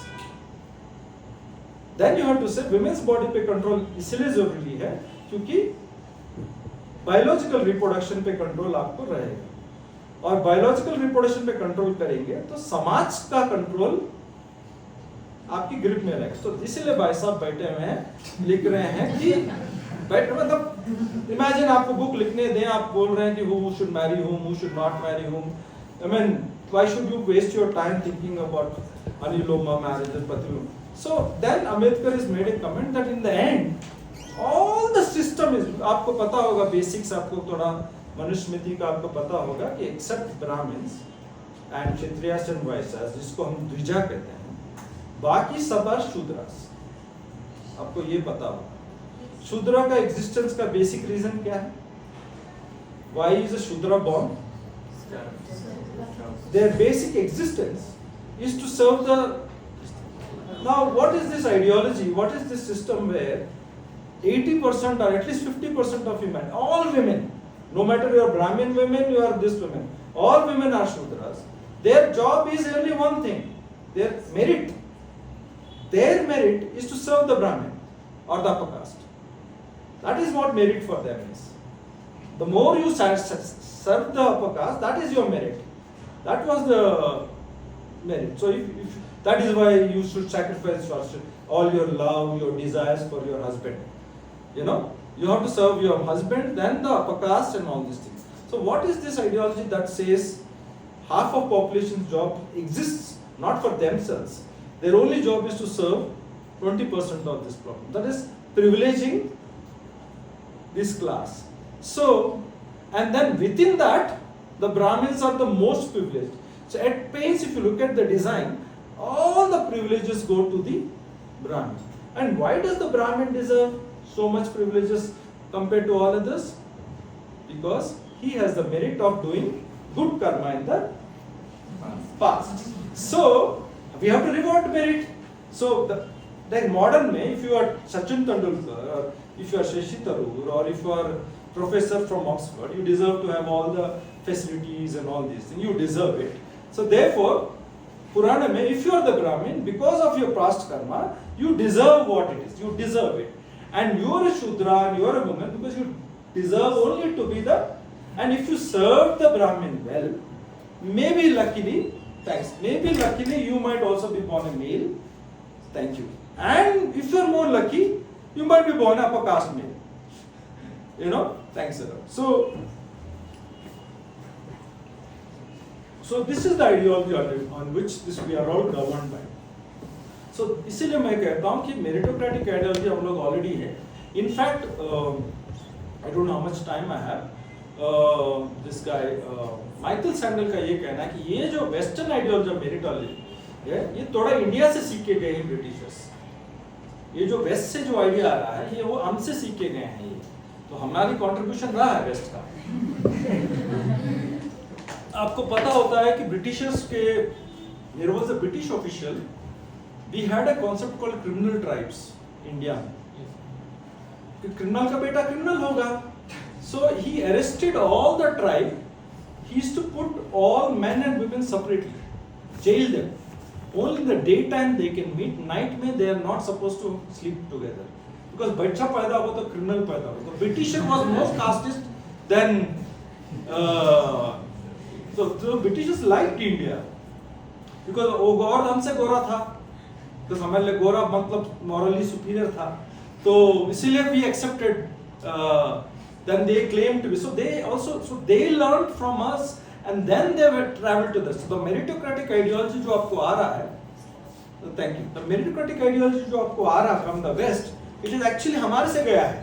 Then you have to say women's body पे कंट्रोल इसलिए जरूरी है क्योंकि बायोलॉजिकल रिप्रोडक्शन पे कंट्रोल आपको रहेगा, और बायोलॉजिकल रिप्रोडक्शन पे कंट्रोल करेंगे तो समाज का कंट्रोल आपकी ग्रिप में रहेगा। तो इसलिए भाई साहब बैठे हुए हैं, लिख रहे हैं कि मतलब इमेजिन आपको बुक लिखने दें, आप बोल रहे हैं कि who should marry whom, who should not marry whom. I mean, why should you waste your time thinking about anuloma marriage and pratiloma? So then Ambedkar has made a comment that in the end, all the system is, आपको पता होगा basics, आपको थोड़ा मनुस्मृति का आपको पता होगा कि except Brahmins and Kshatriyas and Vaishyas, जिसको हम द्विजा कहते हैं, बाकी सब are शूद्रास। आपको ये पता होगा। शूद्रा का एग्जिस्टेंस का बेसिक रीजन क्या है? Why is a Shudra born? Their basic existence is to serve the. Now, what is this ideology? What is this system where 80% or at least 50% of women, all women, no matter you are Brahmin women, you are this women, all women are Shudras. Their job is only one thing, their merit. Their merit is to serve the Brahmin or the upper caste. That is what merit for them is. The more you serve the upper caste, that is your merit. That was the merit. So if that is why you should sacrifice all your love, your desires for your husband. You know, you have to serve your husband, then the upper caste and all these things. So what is this ideology that says half of population's job exists not for themselves? Their only job is to serve 20% of this problem. That is privileging this class. So, and then within that, the Brahmins are the most privileged. So at pains, if you look at the design, all the privileges go to the Brahmin. And why does the Brahmin deserve so much privileges compared to all others? Because he has the merit of doing good karma in the past. So we have to reward merit. So like modern may, if you are Sachin Tendulkar, or if you are Shashi Tharoor, or if you are professor from Oxford, you deserve to have all the facilities and all these things. You deserve it. So therefore, Purana mein, if you are the Brahmin, because of your past karma, you deserve what it is. You deserve it. And you are a Shudra and you are a woman because you deserve only to be the. And if you serve the Brahmin well, maybe luckily, thanks, maybe luckily you might also be born a male. Thank you. And if you are more lucky, you might be born upper caste male. You know, thanks a lot. So this is the ideology on which this we are all governed by. So इसीलिए मैं कहता हूँ कि meritocratic ideology हम लोग already है. In fact, I don't know how much time I have. This guy Michael Sandel का ये कहना है कि ये जो Western ideology of meritology है, ये थोड़ा इंडिया से सीख के गए हैं ब्रिटिशर्स. ये जो वेस्ट से जो आइडिया आ रहा है, ये वो हमसे सीख के गए हैं. ये तो हमारी कंट्रीब्यूशन रहा है वेस्ट का. आपको पता होता है कि ब्रिटिशर्स के, there was a British official, we had a concept called criminal tribes India में. क्रिमिनल का बेटा क्रिमिनल होगा. So he arrested all the tribe. He used to put all men and women separately, jail them. Only in the daytime they can meet. Night में they are not supposed to sleep together. Because बच्चा पैदा हो तो criminal पैदा हो. तो Britisher was more casteist than so Britishers liked India because वो और हमसे गोरा था. तो हमारे लिए गोरा मतलब morally superior था. तो इसीलिए we accepted. Then they claimed to be. So they learned from us. And then they were traveled to this. So the meritocratic ideology जो आपको आ रहा है, thank you. The meritocratic ideology जो आपको आ रहा है from the West, it is actually हमारे से गया है.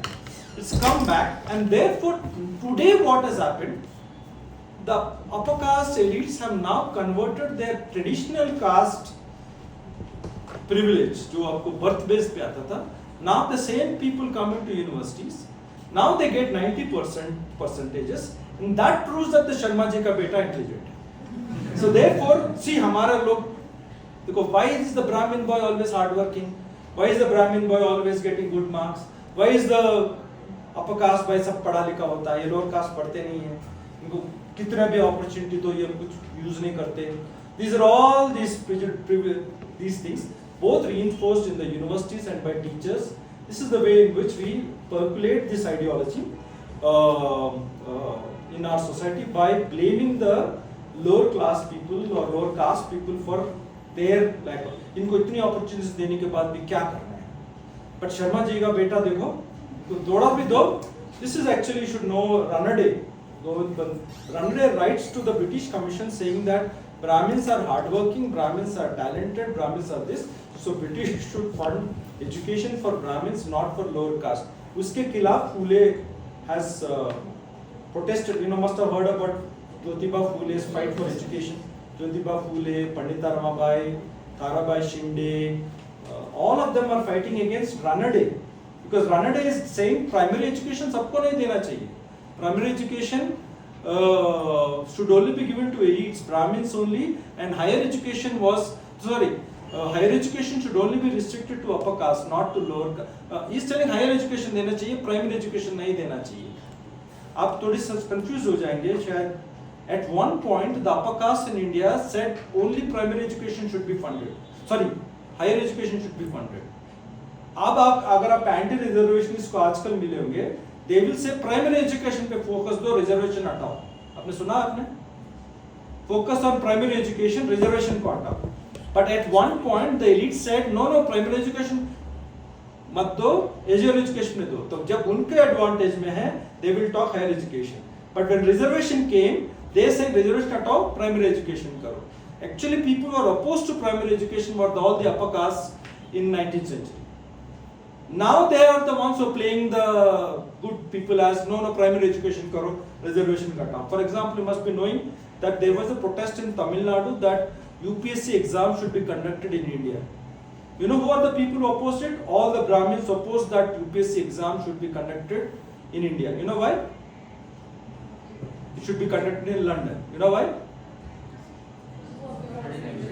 It's come back, and therefore today what has happened? The upper caste elites have now converted their traditional caste privilege जो आपको birth base पे आता था, Now the same people come into universities. Now they get 90% percentages, and that proves that the Sharma ji ka beta intelligent. So therefore, see, हमारा लोग देखो, why is the Brahmin boy always hardworking? Why is the Brahmin boy always getting good marks? Why is the upper caste boy सब पढ़ा लिखा होता है, ये lower caste पढ़ते नहीं है, इनको कितना भी opportunity तो ये कुछ use नहीं करते. These are all these things, both reinforced in the universities and by teachers. This is the way in which we percolate this ideology in our society by blaming the lower class people or lower caste people for their lack of. इनको इतनी opportunities देने के बाद भी क्या करना है? But Sharma ji का बेटा देखो, तो थोड़ा भी दो. This is actually, you should know, Ranade writes to the British Commission saying that Brahmins are hardworking, Brahmins are talented, Brahmins are this. So British should fund education for Brahmins, not for lower caste. उसके खिलाफ फूले has protested. You know, must have heard about Jyotiba Phule's fight for education. Jyotiba Phule, Pandita Ramabai, Tarabai Shinde, all of them are fighting against Ranade, because Ranade is saying primary education सबको नहीं देना चाहिए. Primary education should only be given to elites, Brahmins only, and higher education higher education should only be restricted to upper caste, not to lower caste. He is telling higher education देना चाहिए, primary education नहीं देना चाहिए. आप थोड़ी सा confused हो जाएंगे शायद. At one point, the upper caste in India said only primary education should be funded. Sorry, higher education should be funded. अब आप अगर आप एंटी रिजर्वेशनिस्ट को आजकल मिले होंगे, they will say primary education पे फोकस दो, रिजर्वेशन हटाओ. आपने सुना आपने? Focus on primary education, reservation को हटाओ. But at one point the elite said no, primary education मत दो, higher education में दो. तो जब उनके advantage में है, they will talk higher education. But when reservation came, they said reservation हटाओ, primary education करो. Actually, people who are opposed to primary education were all the upper castes in 19th century. Now they are the ones who are playing the good people as no, primary education karo, reservation hataओ. For example, you must be knowing that there was a protest in Tamil Nadu that UPSC exam should be conducted in India. You know who are the people who opposed it? All the Brahmins opposed that UPSC exam should be conducted in India. You know why? It should be conducted in London. You know why?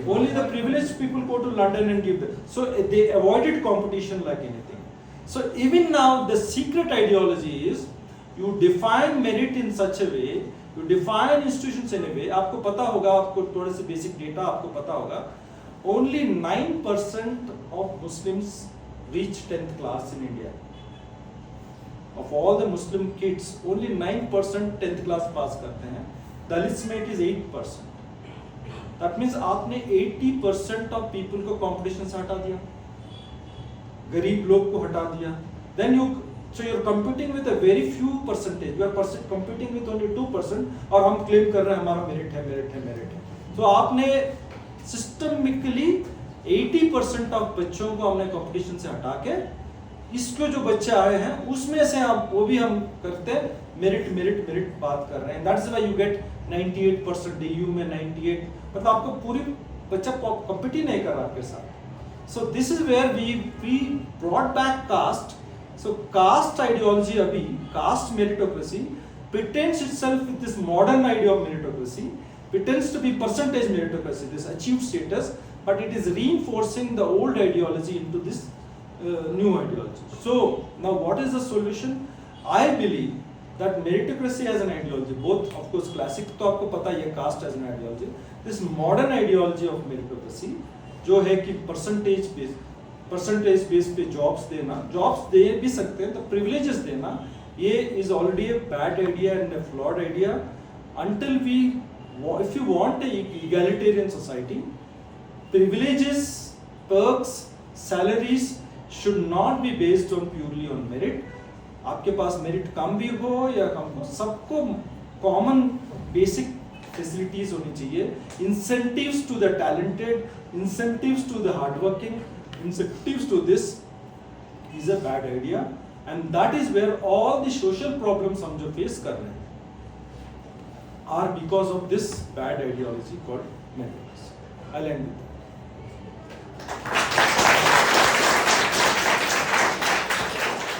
Only the privileged people go to London and give them. So they avoided competition like anything. So even now the secret ideology is you define merit in such a way, you define institutions in a way. आपको पता होगा, आपको थोड़े से basic data आपको पता होगा. Only 9% of Muslims reach 10th class in India. Of all the Muslim kids, only 9% 10th class pass करते हैं. Dalits में it is 8%. That means आपने 80% of people को competition से हटा दिया, गरीब लोग को हटा दिया. Then so you're competing with a very few percentage. You are competing with only 2%. और हम claim कर रहे हैं हमारा merit है. So आपने systemically 80% of बच्चों को हमने competition से हटा के इसको जो बच्चे आए हैं उसमें से आप वो भी हम करते हैं merit बात कर रहे हैं. That's why you get 98% DU में 98. मतलब आपको पूरी बच्चा compete ही नहीं कर रहा आपके साथ. So this is where we brought back caste. So caste ideology अभी, caste meritocracy pretends itself with this modern idea of meritocracy, pretends to be percentage meritocracy, this achieved status, but it is reinforcing the old ideology into this new ideology. So now what is the solution? I believe that meritocracy as an ideology, both of course classic तो आपको पता है caste as an ideology, this modern ideology of meritocracy जो है कि percentage base पे jobs देना, jobs दे भी सकते हैं तो privileges देना, ये is already a bad idea and a flawed idea. Until if you want a egalitarian society, privileges, perks, salaries should not be based on purely on merit. आपके पास merit कम भी हो या कम हो, सबको कॉमन बेसिक फैसिलिटीज होनी चाहिए. Incentives to the talented, incentives to the hardworking, incentives to this is a bad idea. And that is where all the social problems हम जो फेस कर रहे हैं are because of this bad ideology called meritocracy. I and